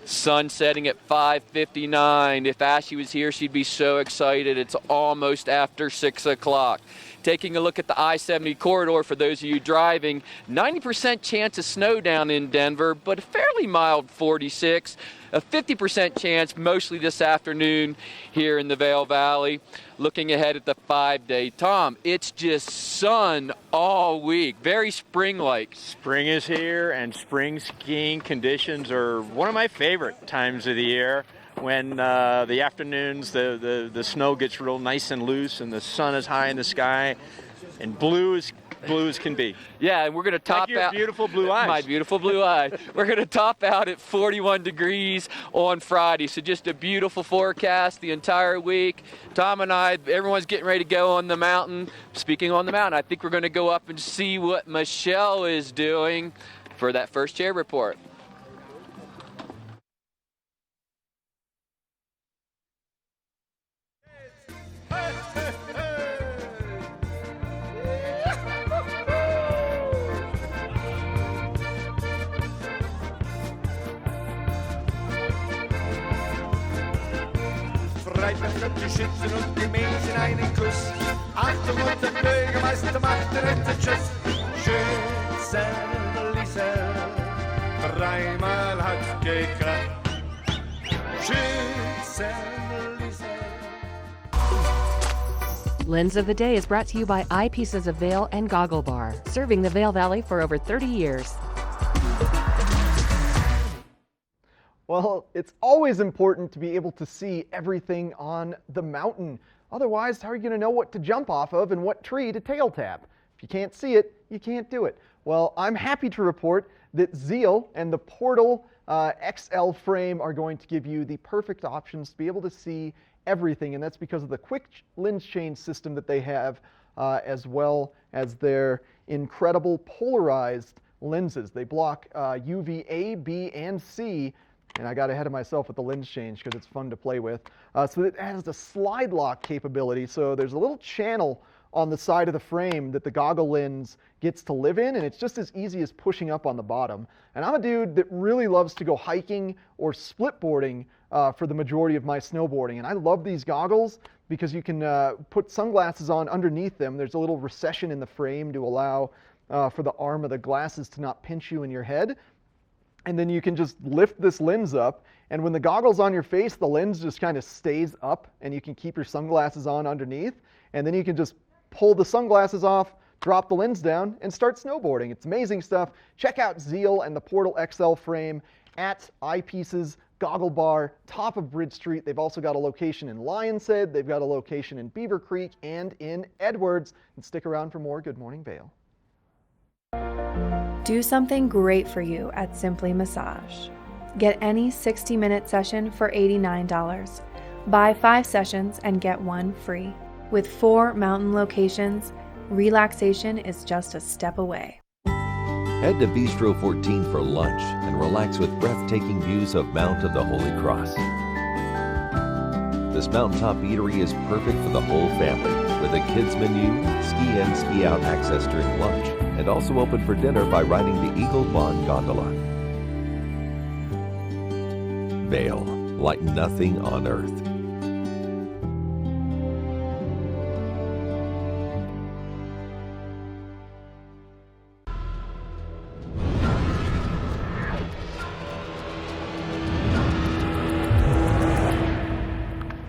Sun setting at 5:59. If Ashley was here, she'd be so excited. It's almost after 6 o'clock. Taking a look at the I-70 corridor for those of you driving, 90% chance of snow down in Denver, but a fairly mild 46. A 50% chance mostly this afternoon here in the Vail Valley. Looking ahead at the 5-day. Tom, it's just sun all week. Very spring-like. Spring is here, and spring skiing conditions are one of my favorite times of the year. When the afternoons, the snow gets real nice and loose, and the sun is high in the sky, and blue as can be. Yeah, and we're going to top like your out. Beautiful blue eyes. My beautiful blue eyes. We're going to top out at 41 degrees on Friday. So just a beautiful forecast the entire week. Tom and I, everyone's getting ready to go on the mountain. Speaking on the mountain, I think we're going to go up and see what Michelle is doing for that first chair report. Freitag kommt die Schützen und die Mädchen einen Kuss. Achtung und der Bürgermeister macht direkt Tschüss. Schützenlise, dreimal hat gekracht. Schützenlise. Lens of the Day is brought to you by Eyepieces of Vail and Goggle Bar, serving the Vail Valley for over 30 years. Well, it's always important to be able to see everything on the mountain. Otherwise, how are you going to know what to jump off of and what tree to tail tap? If you can't see it, you can't do it. Well, I'm happy to report that Zeal and the Portal XL frame are going to give you the perfect options to be able to see everything, and that's because of the quick lens change system that they have, as well as their incredible polarized lenses. They block UV A, B, and C. And I got ahead of myself with the lens change because it's fun to play with. So it has the slide lock capability. So there's a little channel on the side of the frame that the goggle lens gets to live in, and it's just as easy as pushing up on the bottom. And I'm a dude that really loves to go hiking or split boarding for the majority of my snowboarding. And I love these goggles because you can put sunglasses on underneath them. There's a little recession in the frame to allow for the arm of the glasses to not pinch you in your head. And then you can just lift this lens up, and when the goggle's on your face, the lens just kind of stays up, and you can keep your sunglasses on underneath, and then you can just pull the sunglasses off, drop the lens down, and start snowboarding. It's amazing stuff. Check out Zeal and the Portal XL frame at Eyepieces Goggle Bar, top of Bridge Street. They've also got a location in Lion's Head, they've got a location in Beaver Creek, and in Edwards. And stick around for more Good Morning Vail. Do something great for you at Simply Massage. Get any 60-minute session for $89. Buy 5 sessions and get 1 free. With 4 mountain locations, relaxation is just a step away. Head to Bistro 14 for lunch and relax with breathtaking views of Mount of the Holy Cross. This mountaintop eatery is perfect for the whole family, with a kids menu, ski in, ski out access during lunch, and also open for dinner by riding the Eagle Bond Gondola. Vail, like nothing on earth.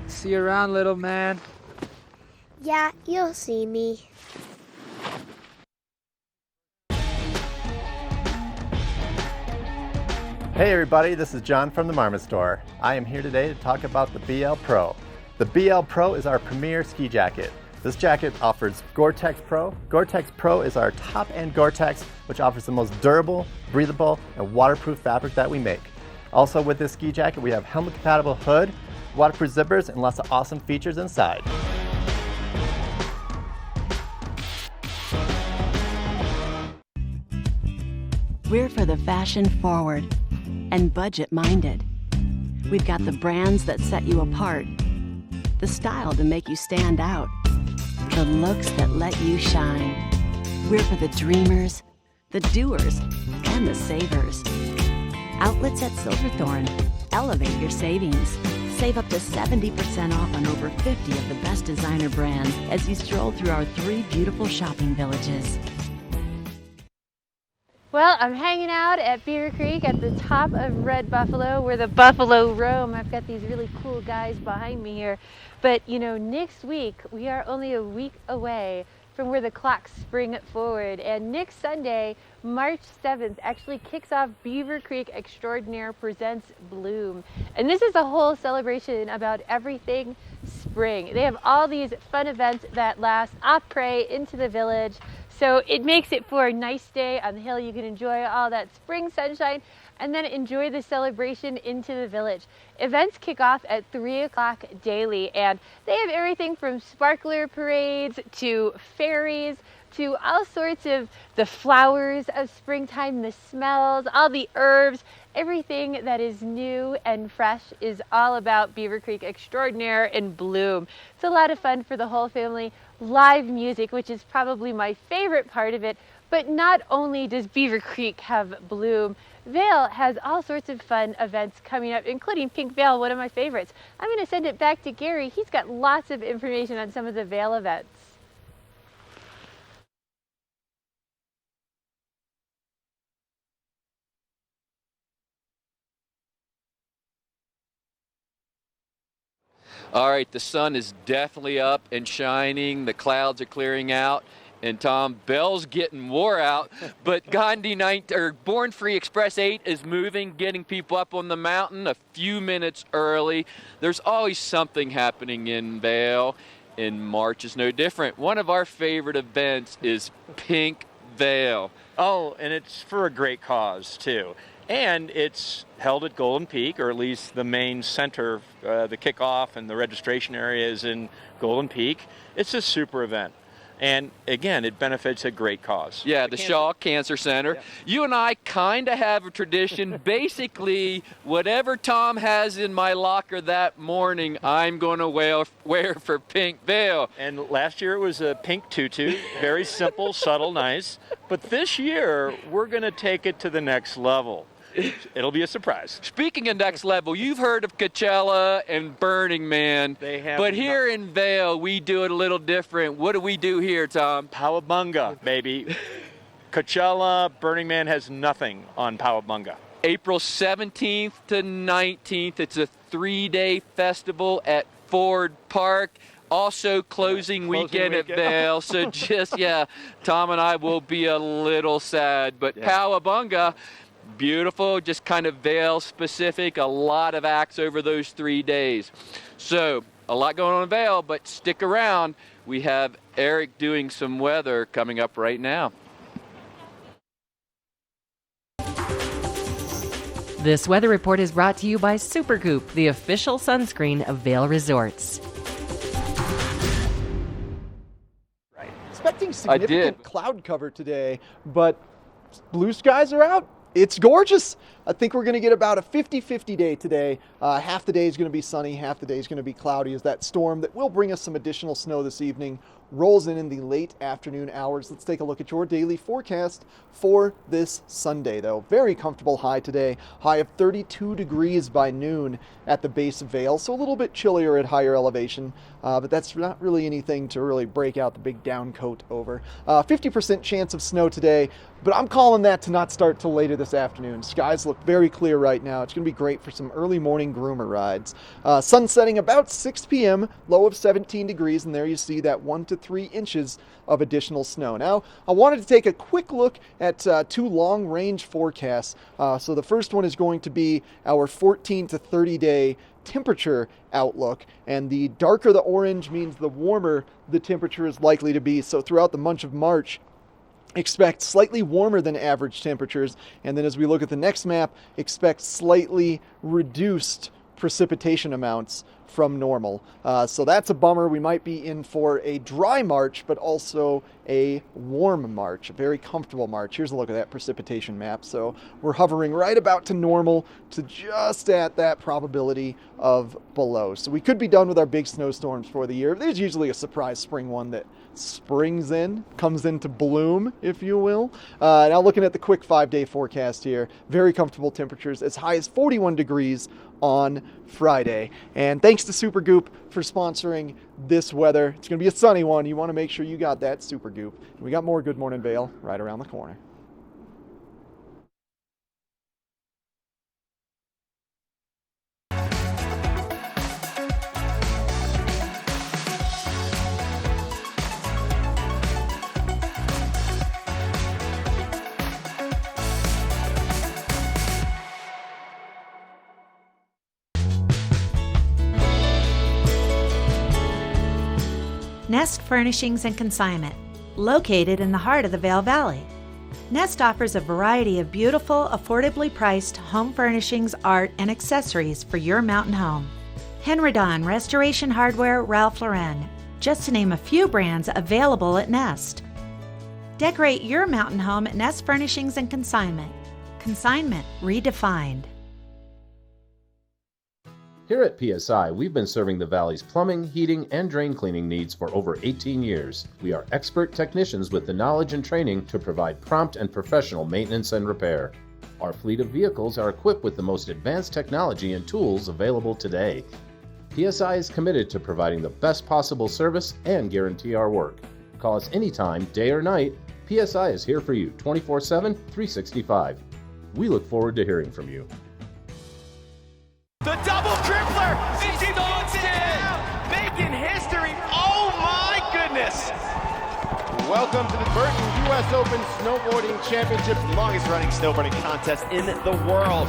See you around, little man. Yeah, you'll see me. Hey everybody, this is John from the Marmot Store. I am here today to talk about the BL Pro. The BL Pro is our premier ski jacket. This jacket offers Gore-Tex Pro. Gore-Tex Pro is our top-end Gore-Tex, which offers the most durable, breathable, and waterproof fabric that we make. Also with this ski jacket, we have helmet-compatible hood, waterproof zippers, and lots of awesome features inside. We're for the fashion forward and budget minded. We've got the brands that set you apart, the style to make you stand out, the looks that let you shine. We're for the dreamers, the doers, and the savers. Outlets at Silverthorne. Elevate your savings. Save up to 70% off on over 50 of the best designer brands as you stroll through our 3 beautiful shopping villages. Well, I'm hanging out at Beaver Creek at the top of Red Buffalo where the buffalo roam. I've got these really cool guys behind me here. But you know, next week we are only a week away from where the clocks spring forward. And next Sunday, March 7th, actually kicks off Beaver Creek Extraordinaire Presents Bloom. And this is a whole celebration about everything spring. They have all these fun events that last après into the village. So it makes it for a nice day on the hill. You can enjoy all that spring sunshine and then enjoy the celebration into the village. Events kick off at 3 o'clock daily, and they have everything from sparkler parades to fairies to all sorts of the flowers of springtime, the smells, all the herbs, everything that is new and fresh is all about Beaver Creek Extraordinaire in Bloom. It's a lot of fun for the whole family. Live music, which is probably my favorite part of it, but not only does Beaver Creek have Bloom, Vail has all sorts of fun events coming up, including Pink Vail, one of my favorites. I'm going to send it back to Gary. He's got lots of information on some of the Vail events. All right, the sun is definitely up and shining. The clouds are clearing out. And Tom, Bell's getting wore out, but Born Free Express 8 is moving, getting people up on the mountain a few minutes early. There's always something happening in Vail, and March is no different. One of our favorite events is Pink Vail. Oh, and it's for a great cause, too. And it's held at Golden Peak, or at least the main center, the kickoff and the registration area is in Golden Peak. It's a super event. And again, it benefits a great cause. Yeah, the Shaw Cancer Center. Yeah. You and I kind of have a tradition. Basically, whatever Tom has in my locker that morning, I'm going to wear for Pink Vail. And last year it was a pink tutu, very simple, subtle, nice. But this year, we're going to take it to the next level. It'll be a surprise. Speaking of next level, you've heard of Coachella and Burning Man. They have, but here in Vail, we do it a little different. What do we do here, Tom? Powabunga, baby. Coachella, Burning Man has nothing on Powabunga. April 17th to 19th, it's a 3-day festival at Ford Park. Also closing weekend at Vail. So just, Tom and I will be a little sad. But Powabunga, beautiful, just kind of Vail specific, a lot of acts over those 3 days. So a lot going on in Vail, but stick around. We have Eric doing some weather coming up right now. This weather report is brought to you by Supergoop, the official sunscreen of Vail Resorts. Right. Expecting significant cloud cover today, but blue skies are out. It's gorgeous. I think we're going to get about a 50-50 day today. Half the day is going to be sunny, half the day is going to be cloudy as that storm that will bring us some additional snow this evening rolls in the late afternoon hours. Let's take a look at your daily forecast for this Sunday, though. Very comfortable high today. High of 32 degrees by noon at the base of Vail, so a little bit chillier at higher elevation, but that's not really anything to really break out the big down coat over. 50% chance of snow today, but I'm calling that to not start till later this afternoon. Skies look look very clear right now. It's going to be great for some early morning groomer rides. Sun setting about 6 p.m., low of 17 degrees, and there you see that 1 to 3 inches of additional snow. Now, I wanted to take a quick look at 2 long-range forecasts. So the first one is going to be our 14 to 30-day temperature outlook, and the darker the orange means the warmer the temperature is likely to be. So throughout the month of March, expect slightly warmer than average temperatures, and then as we look at the next map, expect slightly reduced precipitation amounts from normal. So that's a bummer. We might be in for a dry March, but also a warm March, a very comfortable March. Here's a look at that precipitation map. So we're hovering right about to normal to just at that probability of below. So we could be done with our big snowstorms for the year. There's usually a surprise spring one that springs in, comes into bloom, if you will. Now looking at the quick 5-day forecast here, very comfortable temperatures as high as 41 degrees on Friday. And thanks to Super Goop for sponsoring this weather. It's going to be a sunny one. You want to make sure you got that Super Goop. And we got more Good Morning Vail right around the corner. Nest Furnishings and Consignment, located in the heart of the Vail Valley. Nest offers a variety of beautiful, affordably priced home furnishings, art, and accessories for your mountain home. Henredon, Restoration Hardware, Ralph Lauren, just to name a few brands available at Nest. Decorate your mountain home at Nest Furnishings and Consignment. Consignment redefined. Here at PSI, we've been serving the Valley's plumbing, heating, and drain cleaning needs for over 18 years. We are expert technicians with the knowledge and training to provide prompt and professional maintenance and repair. Our fleet of vehicles are equipped with the most advanced technology and tools available today. PSI is committed to providing the best possible service and guarantee our work. Call us anytime, day or night. PSI is here for you 24/7, 365. We look forward to hearing from you. The double tripler! It's down! Making history! Oh my goodness! Welcome to the Burton U.S. Open Snowboarding Championships, longest running snowboarding contest in the world.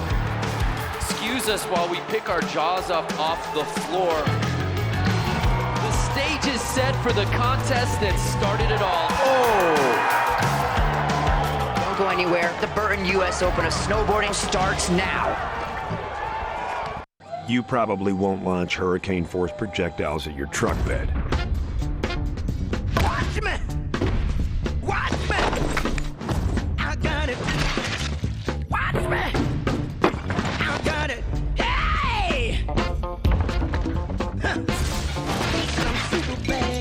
Excuse us while we pick our jaws up off the floor. The stage is set for the contest that started it all. Oh! Don't go anywhere. The Burton U.S. Open of Snowboarding starts now. You probably won't launch hurricane-force projectiles at your truck bed. Watch me! Watch me! I got it! Watch me! I got it! Hey!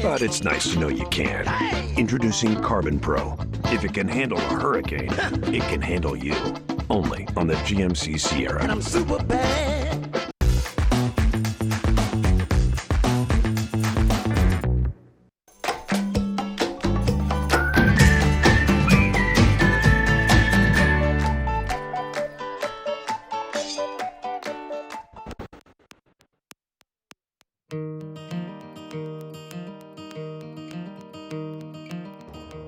But it's nice to know you can. Introducing Carbon Pro. If it can handle a hurricane, it can handle you. Only on the GMC Sierra. And I'm super bad.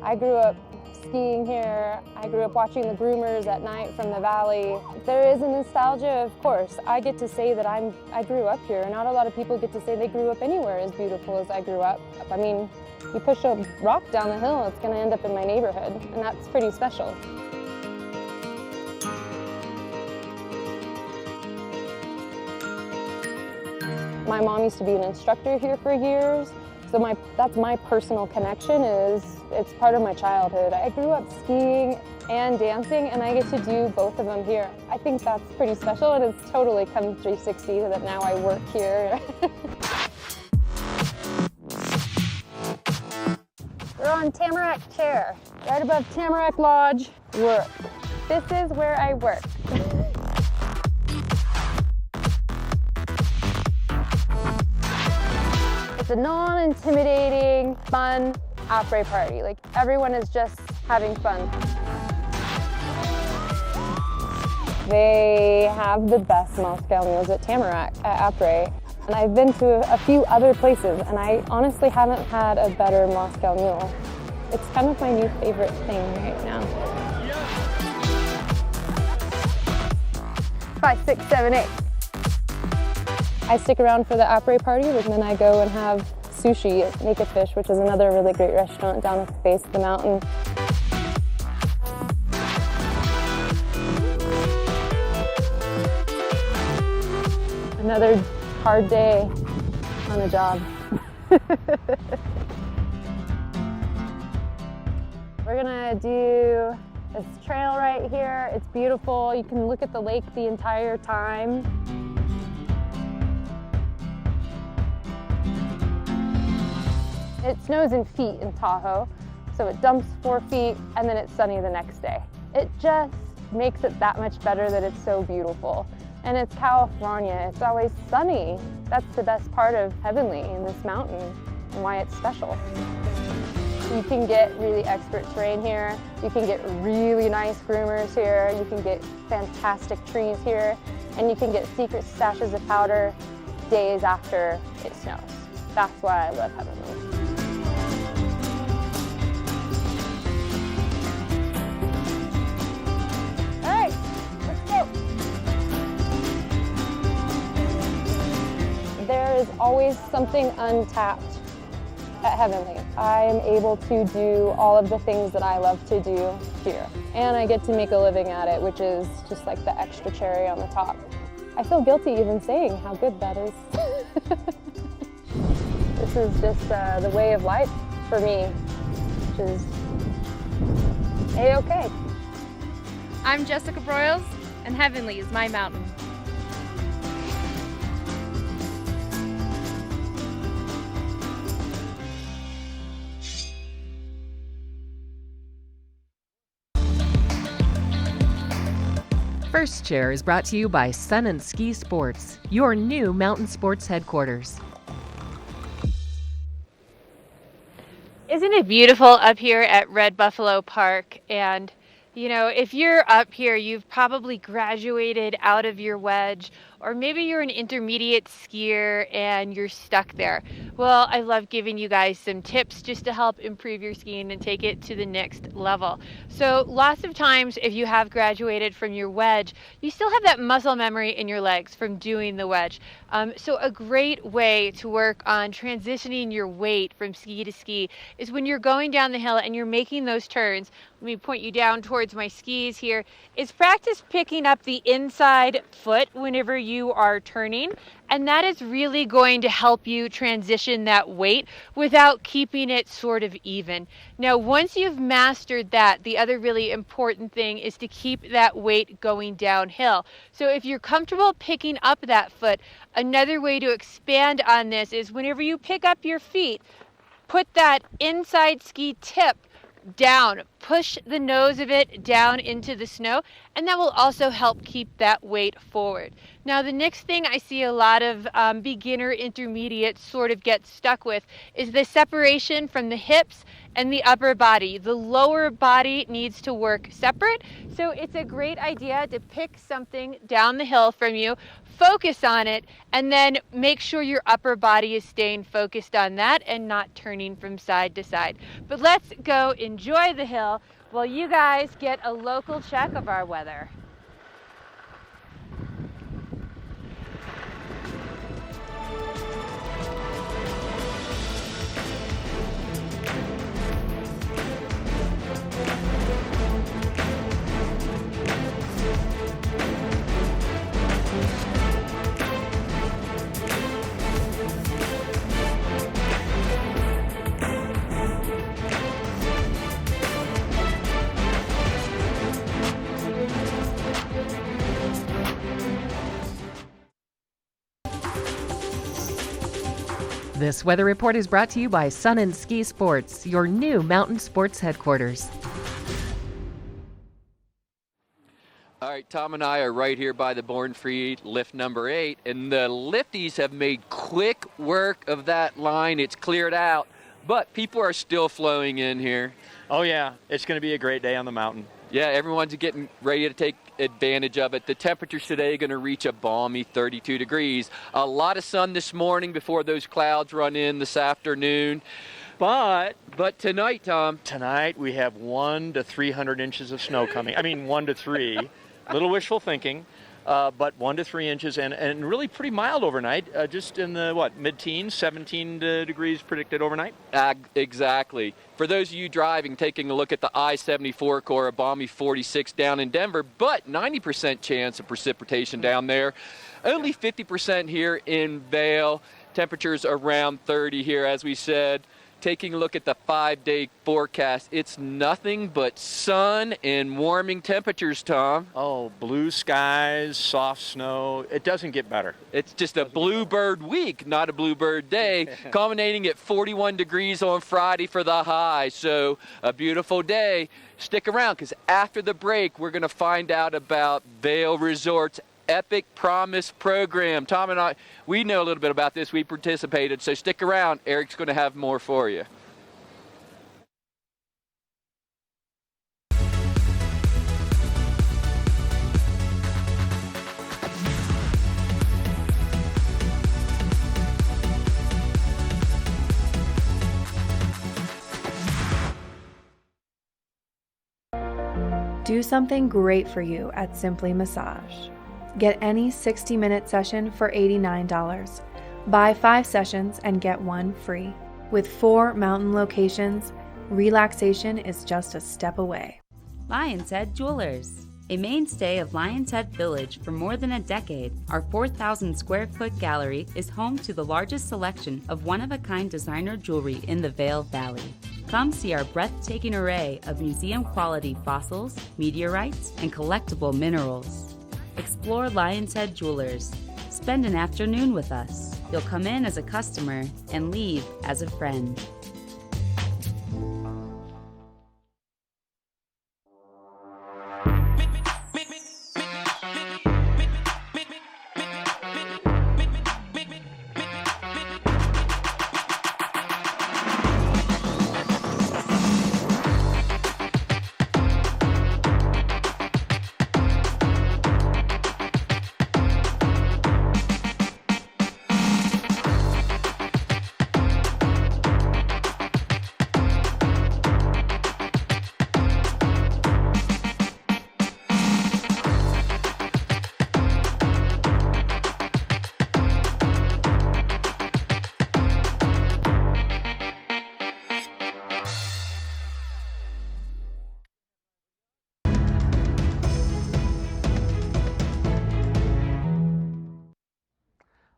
I grew up skiing here. I grew up watching the groomers at night from the valley. There is a nostalgia, of course. I get to say that I grew up here. Not a lot of people get to say they grew up anywhere as beautiful as I grew up. I mean, you push a rock down the hill, it's going to end up in my neighborhood, and that's pretty special. My mom used to be an instructor here for years. So that's my personal connection. It's part of my childhood. I grew up skiing and dancing, and I get to do both of them here. I think that's pretty special, and it's totally come 360 that now I work here. We're on Tamarack Chair, right above Tamarack Lodge. Work. This is where I work. It's a non-intimidating, fun après party. Like, everyone is just having fun. They have the best Moscow mules at Tamarack, at Apres. And I've been to a few other places, and I honestly haven't had a better Moscow mule. It's kind of my new favorite thing right now. 5, 6, 7, 8. I stick around for the Apres party, and then I go and have sushi at Naked Fish, which is another really great restaurant down at the base of the mountain. Another hard day on the job. We're gonna do this trail right here. It's beautiful. You can look at the lake the entire time. It snows in feet in Tahoe, so it dumps 4 feet and then it's sunny the next day. It just makes it that much better that it's so beautiful. And it's California, it's always sunny. That's the best part of Heavenly in this mountain and why it's special. You can get really expert terrain here. You can get really nice groomers here. You can get fantastic trees here. And you can get secret stashes of powder days after it snows. That's why I love Heavenly. All right, let's go. There is always something untapped at Heavenly. I am able to do all of the things that I love to do here. And I get to make a living at it, which is just like the extra cherry on the top. I feel guilty even saying how good that is. This is just the way of life for me, which is A-okay. I'm Jessica Broyles, and Heavenly is my mountain. First Chair is brought to you by Sun and Ski Sports, your new mountain sports headquarters. Isn't it beautiful up here at Red Buffalo Park? And you know, if you're up here, you've probably graduated out of your wedge, or maybe you're an intermediate skier and you're stuck there. Well, I love giving you guys some tips just to help improve your skiing and take it to the next level. So lots of times if you have graduated from your wedge, you still have that muscle memory in your legs from doing the wedge. So a great way to work on transitioning your weight from ski to ski is when you're going down the hill and you're making those turns. Let me point you down towards my skis here, is practice picking up the inside foot whenever you are turning, and that is really going to help you transition that weight without keeping it sort of even. Now, once you've mastered that, the other really important thing is to keep that weight going downhill. So if you're comfortable picking up that foot, another way to expand on this is whenever you pick up your feet, put that inside ski tip down, push the nose of it down into the snow, and that will also help keep that weight forward. Now, the next thing I see a lot of beginner intermediates sort of get stuck with is the separation from the hips and the upper body. The lower body needs to work separate, so it's a great idea to pick something down the hill from you, focus on it, and then make sure your upper body is staying focused on that and not turning from side to side. But let's go enjoy the hill while you guys get a local check of our weather. This weather report is brought to you by Sun and Ski Sports, your new mountain sports headquarters. All right, Tom and I are right here by the Born Free lift number 8, and the lifties have made quick work of that line. It's cleared out, but people are still flowing in here. Oh yeah, it's going to be a great day on the mountain. Yeah, everyone's getting ready to take advantage of it. The temperatures today are going to reach a balmy 32 degrees. A lot of sun this morning before those clouds run in this afternoon. But tonight, Tom. Tonight we have 100 to 300 inches of snow coming. I mean, 1 to 3. Little wishful thinking. But 1 to 3 inches and really pretty mild overnight, just in the, mid-teens, 17 degrees predicted overnight? Exactly. For those of you driving, taking a look at the I-74 core, a balmy 46 down in Denver, but 90% chance of precipitation down there. Only 50% here in Vail. Temperatures around 30 here, as we said. Taking a look at the 5-day forecast, it's nothing but sun and warming temperatures, Tom. Oh, blue skies, soft snow. It doesn't get better. It's just a bluebird week, not a bluebird day, culminating at 41 degrees on Friday for the high. So a beautiful day. Stick around, because after the break, we're going to find out about Vail Resort's Epic Promise program. Tom and I, we know a little bit about this. We participated, so stick around. Eric's going to have more for you. Do something great for you at Simply Massage. Get any 60-minute session for $89. Buy 5 sessions and get 1 free. With 4 mountain locations, relaxation is just a step away. Lion's Head Jewelers. A mainstay of Lion's Head Village for more than a decade, our 4,000 square foot gallery is home to the largest selection of one-of-a-kind designer jewelry in the Vail Valley. Come see our breathtaking array of museum-quality fossils, meteorites, and collectible minerals. Explore Lion's Head Jewelers. Spend an afternoon with us. You'll come in as a customer and leave as a friend.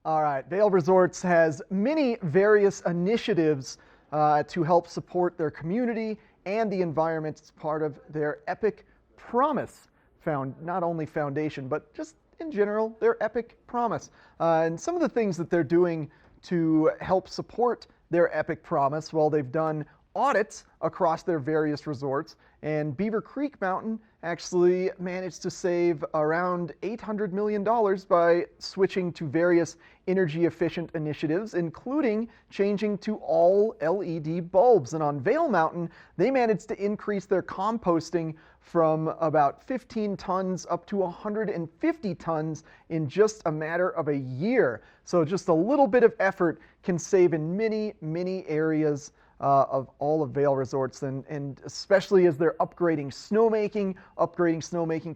All right, Vail Resorts has many various initiatives to help support their community and the environment. It's part of their Epic Promise not only foundation, but just in general, their Epic Promise. And some of the things that they're doing to help support their Epic Promise, well, they've done audits across their various resorts, and Beaver Creek Mountain actually managed to save around $800 million by switching to various energy efficient initiatives, including changing to all LED bulbs. And on Vail Mountain, they managed to increase their composting from about 15 tons up to 150 tons in just a matter of a year. So just a little bit of effort can save in many, many areas of all of Vail Resorts, and especially as they're upgrading snowmaking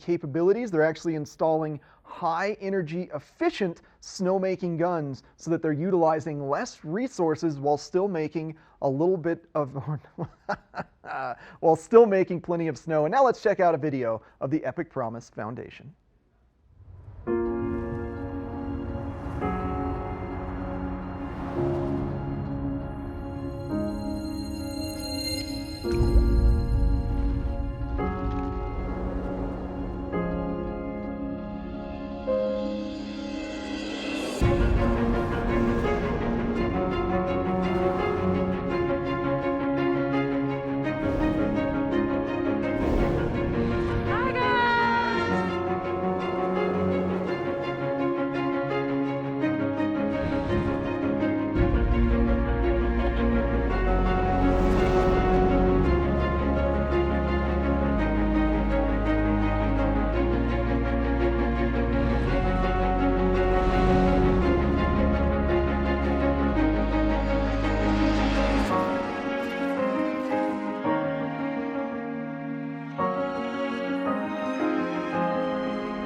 capabilities. They're actually installing high energy efficient snowmaking guns so that they're utilizing less resources while still making a little bit of while still making plenty of snow. And now let's check out a video of the Epic Promise Foundation.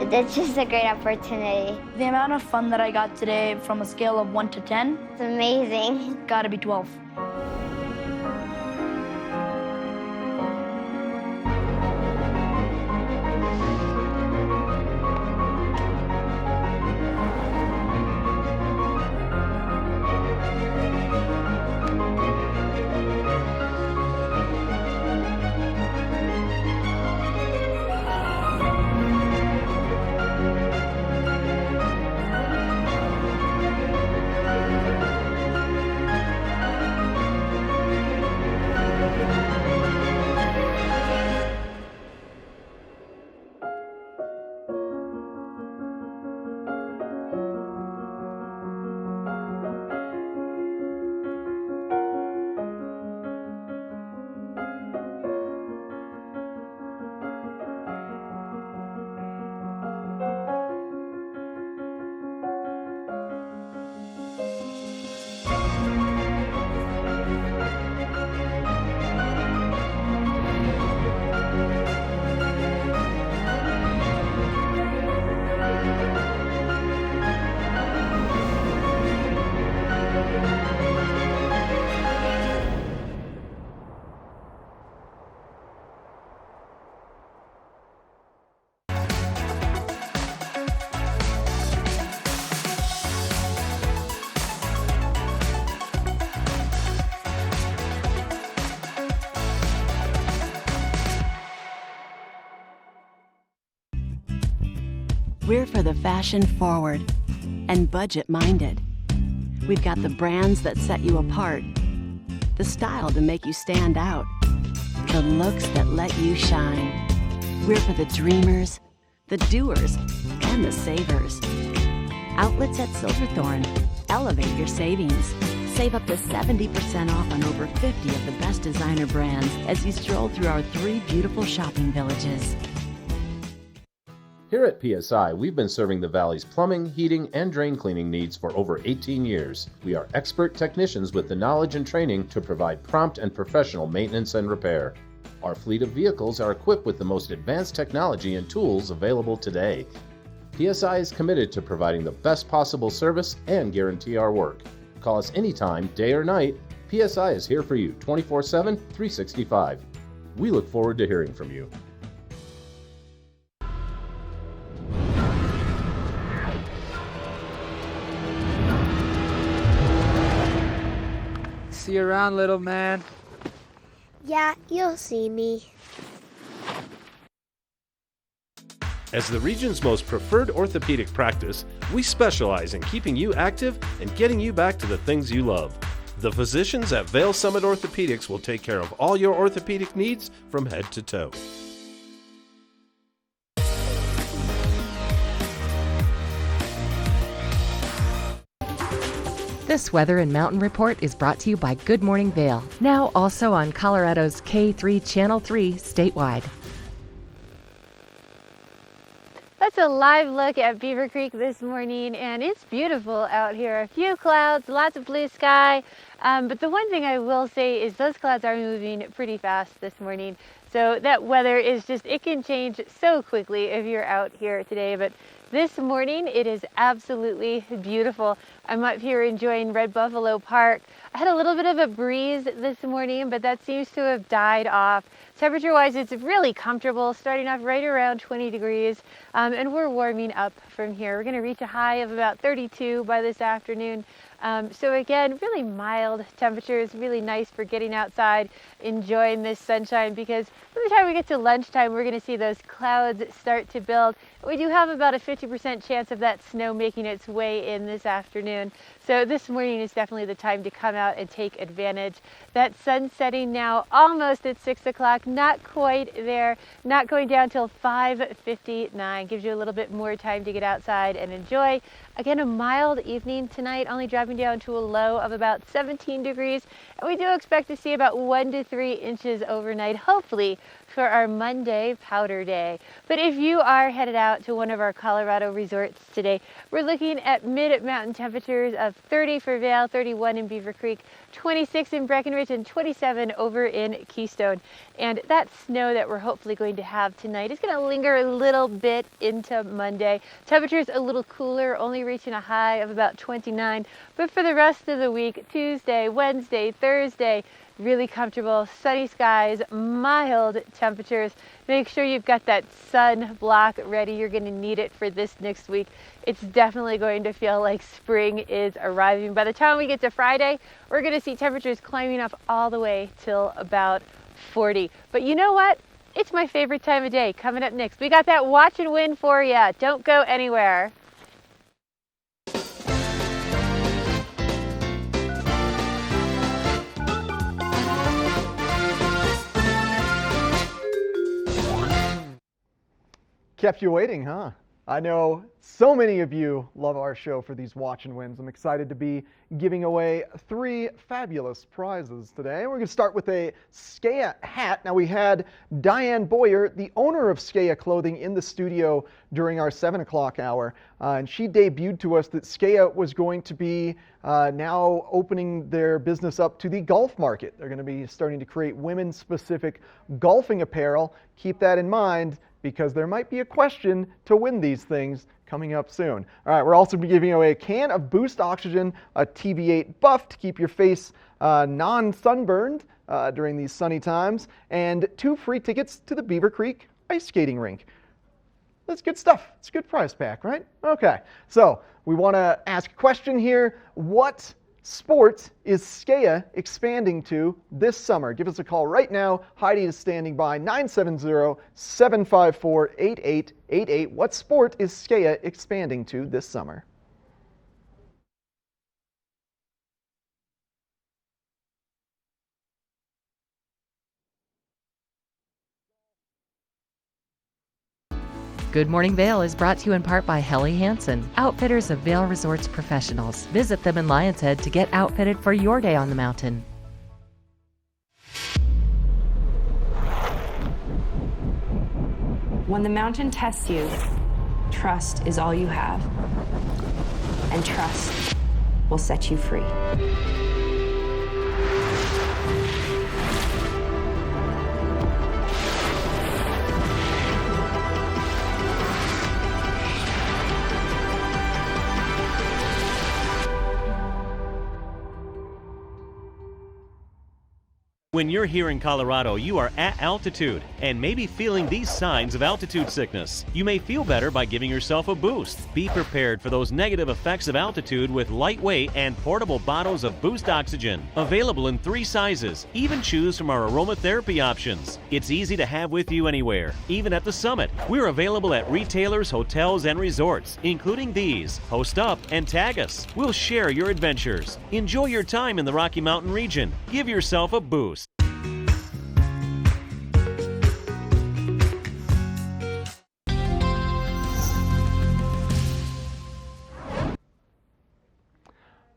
It's just a great opportunity. The amount of fun that I got today from a scale of 1 to 10, It's amazing. gotta be 12. We're for the fashion forward and budget minded. We've got the brands that set you apart, the style to make you stand out, the looks that let you shine. We're for the dreamers, the doers, and the savers. Outlets at Silverthorne. Elevate your savings. Save up to 70% off on over 50 of the best designer brands as you stroll through our 3 beautiful shopping villages. Here at PSI, we've been serving the Valley's plumbing, heating, and drain cleaning needs for over 18 years. We are expert technicians with the knowledge and training to provide prompt and professional maintenance and repair. Our fleet of vehicles are equipped with the most advanced technology and tools available today. PSI is committed to providing the best possible service and guarantee our work. Call us anytime, day or night. PSI is here for you 24/7, 365. We look forward to hearing from you. See you around, little man. Yeah, you'll see me. As the region's most preferred orthopedic practice, we specialize in keeping you active and getting you back to the things you love. The physicians at Vail Summit Orthopedics will take care of all your orthopedic needs from head to toe. This weather and mountain report is brought to you by Good Morning Vail, now also on Colorado's K3 Channel 3 statewide. That's a live look at Beaver Creek this morning, and it's beautiful out here. A few clouds, lots of blue sky, but the one thing I will say is those clouds are moving pretty fast this morning. So that weather is just, it can change so quickly if you're out here today, but this morning it is absolutely beautiful. I'm up here enjoying Red Buffalo Park. I had a little bit of a breeze this morning, but that seems to have died off. Temperature-wise, it's really comfortable, starting off right around 20 degrees, and we're warming up from here. We're going to reach a high of about 32 by this afternoon. So again, really mild temperatures, really nice for getting outside, enjoying this sunshine, because by the time we get to lunchtime, we're going to see those clouds start to build. We do have about a 50% chance of that snow making its way in this afternoon. So this morning is definitely the time to come out and take advantage. That sun setting now almost at 6 o'clock, not quite there, not going down till 5:59. Gives you a little bit more time to get outside and enjoy. Again, a mild evening tonight, only dropping down to a low of about 17 degrees. And we do expect to see about 1 to 3 inches overnight, hopefully, for our Monday powder day. But if you are headed out to one of our Colorado resorts today, we're looking at mid-mountain temperatures of 30 for Vail, 31 in Beaver Creek, 26 in Breckenridge, and 27 over in Keystone. And And that snow that we're hopefully going to have tonight is going to linger a little bit into Monday. Temperatures a little cooler, only reaching a high of about 29. But for the rest of the week, Tuesday, Wednesday, Thursday, really comfortable, sunny skies, mild temperatures. Make sure you've got that sun block ready. You're going to need it for this next week. It's definitely going to feel like spring is arriving. By the time we get to Friday, we're going to see temperatures climbing up all the way till about 40. But you know what? It's my favorite time of day. Coming up next, we got that watch and win for you. Don't go anywhere. Kept you waiting, huh? I know so many of you love our show for these watch and wins. I'm excited to be giving away 3 fabulous prizes today. We're going to start with a Skea hat. Now, we had Diane Boyer, the owner of Skea Clothing, in the studio during our 7 o'clock hour, and she debuted to us that Skea was going to be now opening their business up to the golf market. They're going to be starting to create women-specific golfing apparel. Keep that in mind, because there might be a question to win these things coming up soon. All right, we're also giving away a can of Boost Oxygen, a TV8 buff to keep your face non-sunburned during these sunny times, and 2 free tickets to the Beaver Creek ice skating rink. That's good stuff. It's a good prize pack, right? Okay, so we want to ask a question here. What sport is Skea expanding to this summer? Give us a call right now. Heidi is standing by, 970-754-8888. What sport is Skea expanding to this summer? Good Morning Vail is brought to you in part by Helly Hansen, outfitters of Vail Resorts professionals. Visit them in Lion's Head to get outfitted for your day on the mountain. When the mountain tests you, trust is all you have. And trust will set you free. When you're here in Colorado, you are at altitude and maybe feeling these signs of altitude sickness. You may feel better by giving yourself a boost. Be prepared for those negative effects of altitude with lightweight and portable bottles of Boost Oxygen. Available in 3 sizes. Even choose from our aromatherapy options. It's easy to have with you anywhere, even at the summit. We're available at retailers, hotels, and resorts, including these. Post up and tag us. We'll share your adventures. Enjoy your time in the Rocky Mountain region. Give yourself a boost.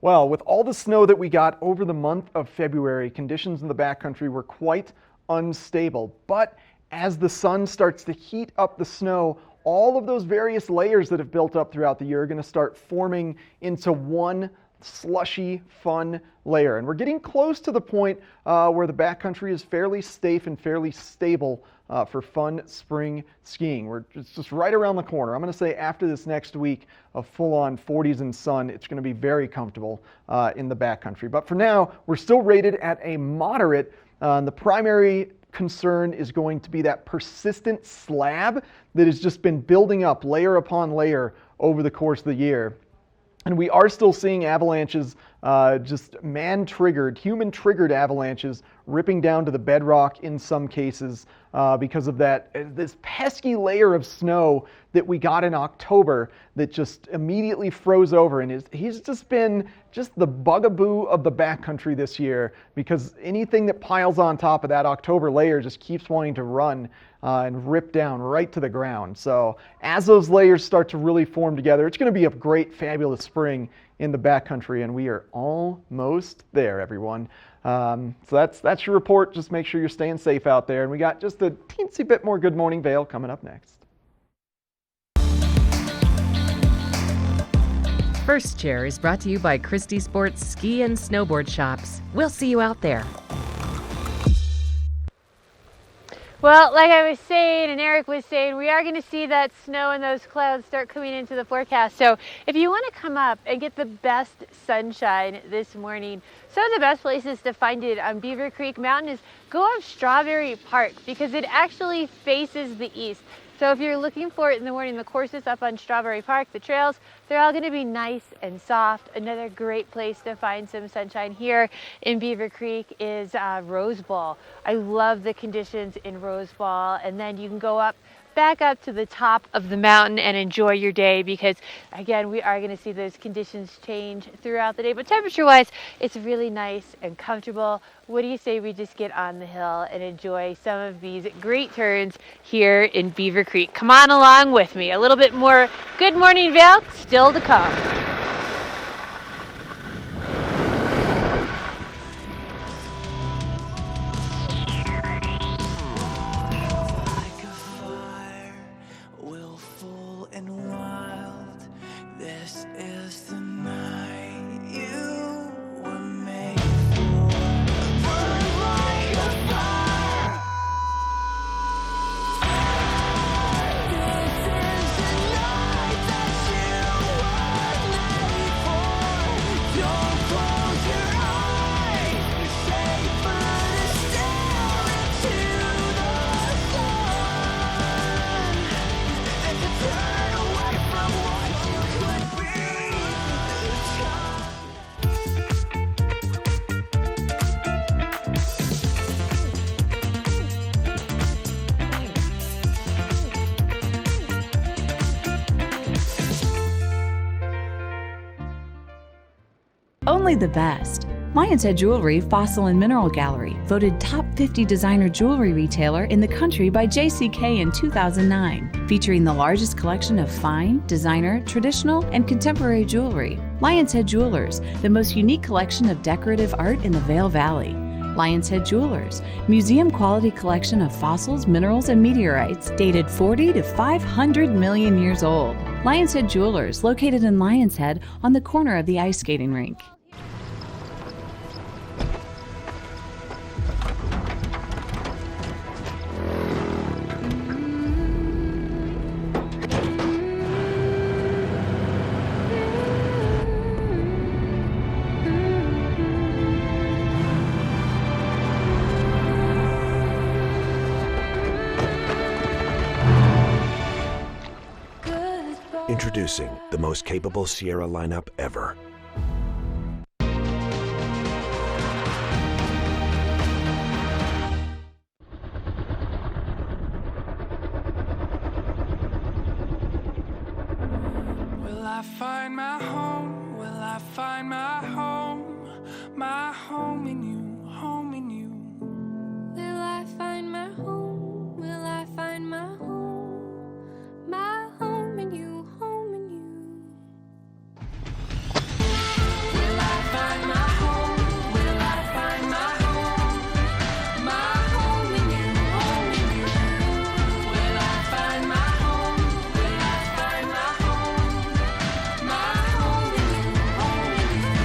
Well, with all the snow that we got over the month of February, conditions in the backcountry were quite unstable. But as the sun starts to heat up the snow, all of those various layers that have built up throughout the year are going to start forming into one slushy, fun layer. And we're getting close to the point where the backcountry is fairly safe and fairly stable for fun spring skiing. It's just right around the corner. I'm going to say after this next week of full-on 40s and sun, it's going to be very comfortable in the backcountry. But for now, we're still rated at a moderate. The primary concern is going to be that persistent slab that has just been building up layer upon layer over the course of the year. And we are still seeing avalanches, just man-triggered, human-triggered avalanches ripping down to the bedrock in some cases because of this pesky layer of snow that we got in October that just immediately froze over. And he's just been the bugaboo of the backcountry this year, because anything that piles on top of that October layer just keeps wanting to run and rip down right to the ground. So as those layers start to really form together, it's going to be a great, fabulous spring in the backcountry, and we are almost there, everyone. So that's your report. Just make sure you're staying safe out there, and we got just a teensy bit more Good Morning Vail coming up next. First Chair is brought to you by Christie Sports Ski and Snowboard Shops. We'll see you out there. Well, like I was saying and Eric was saying, we are going to see that snow and those clouds start coming into the forecast. So if you want to come up and get the best sunshine this morning, some of the best places to find it on Beaver Creek Mountain is go up Strawberry Park because it actually faces the east. So if you're looking for it in the morning, the courses up on Strawberry Park, the trails, they're all going to be nice and soft. Another great place to find some sunshine here in Beaver Creek is Rose Bowl. I love the conditions in Rose Bowl, and then you can go back up to the top of the mountain and enjoy your day because, again, we are going to see those conditions change throughout the day. But temperature-wise, it's really nice and comfortable. What do you say we just get on the hill and enjoy some of these great turns here in Beaver Creek? Come on along with me. A little bit more Good Morning Vail still to come. Only the best. Lion's Head Jewelry Fossil and Mineral Gallery, voted top 50 designer jewelry retailer in the country by JCK in 2009, featuring the largest collection of fine, designer, traditional, and contemporary jewelry. Lion's Head Jewelers, the most unique collection of decorative art in the Vail Valley. Lion's Head Jewelers, museum quality collection of fossils, minerals, and meteorites dated 40 to 500 million years old. Lion's Head Jewelers, located in Lion's Head on the corner of the ice skating rink. Introducing the most capable Sierra lineup ever. Will I find my home? Will I find my home? My home in you, home in you. Will I find my home? Will I find my home? My home in you, home in you. Will I find my home? Will I find my home? My home in you, home in you. Will I find my home? Will I find my home? My home in you, home in you.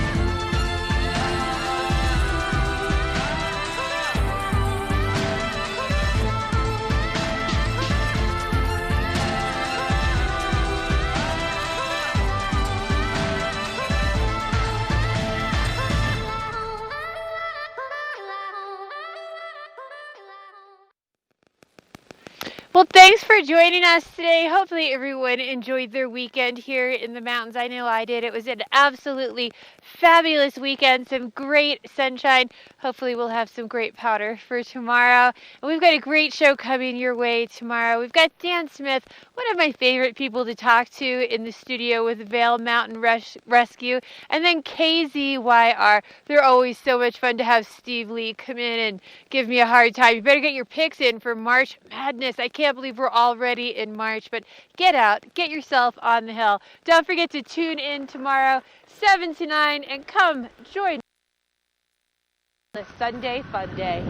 Well, thanks for joining us today. Hopefully everyone enjoyed their weekend here in the mountains. I know I did. It was an absolutely fabulous weekend. Some great sunshine. Hopefully we'll have some great powder for tomorrow. And we've got a great show coming your way tomorrow. We've got Dan Smith, one of my favorite people to talk to in the studio with Vail Mountain Rescue. And then KZYR. They're always so much fun to have Steve Lee come in and give me a hard time. You better get your picks in for March Madness. I can't believe we're already in March, but get out, get yourself on the hill. Don't forget to tune in tomorrow, 7 to 9, and come join the Sunday Fun Day.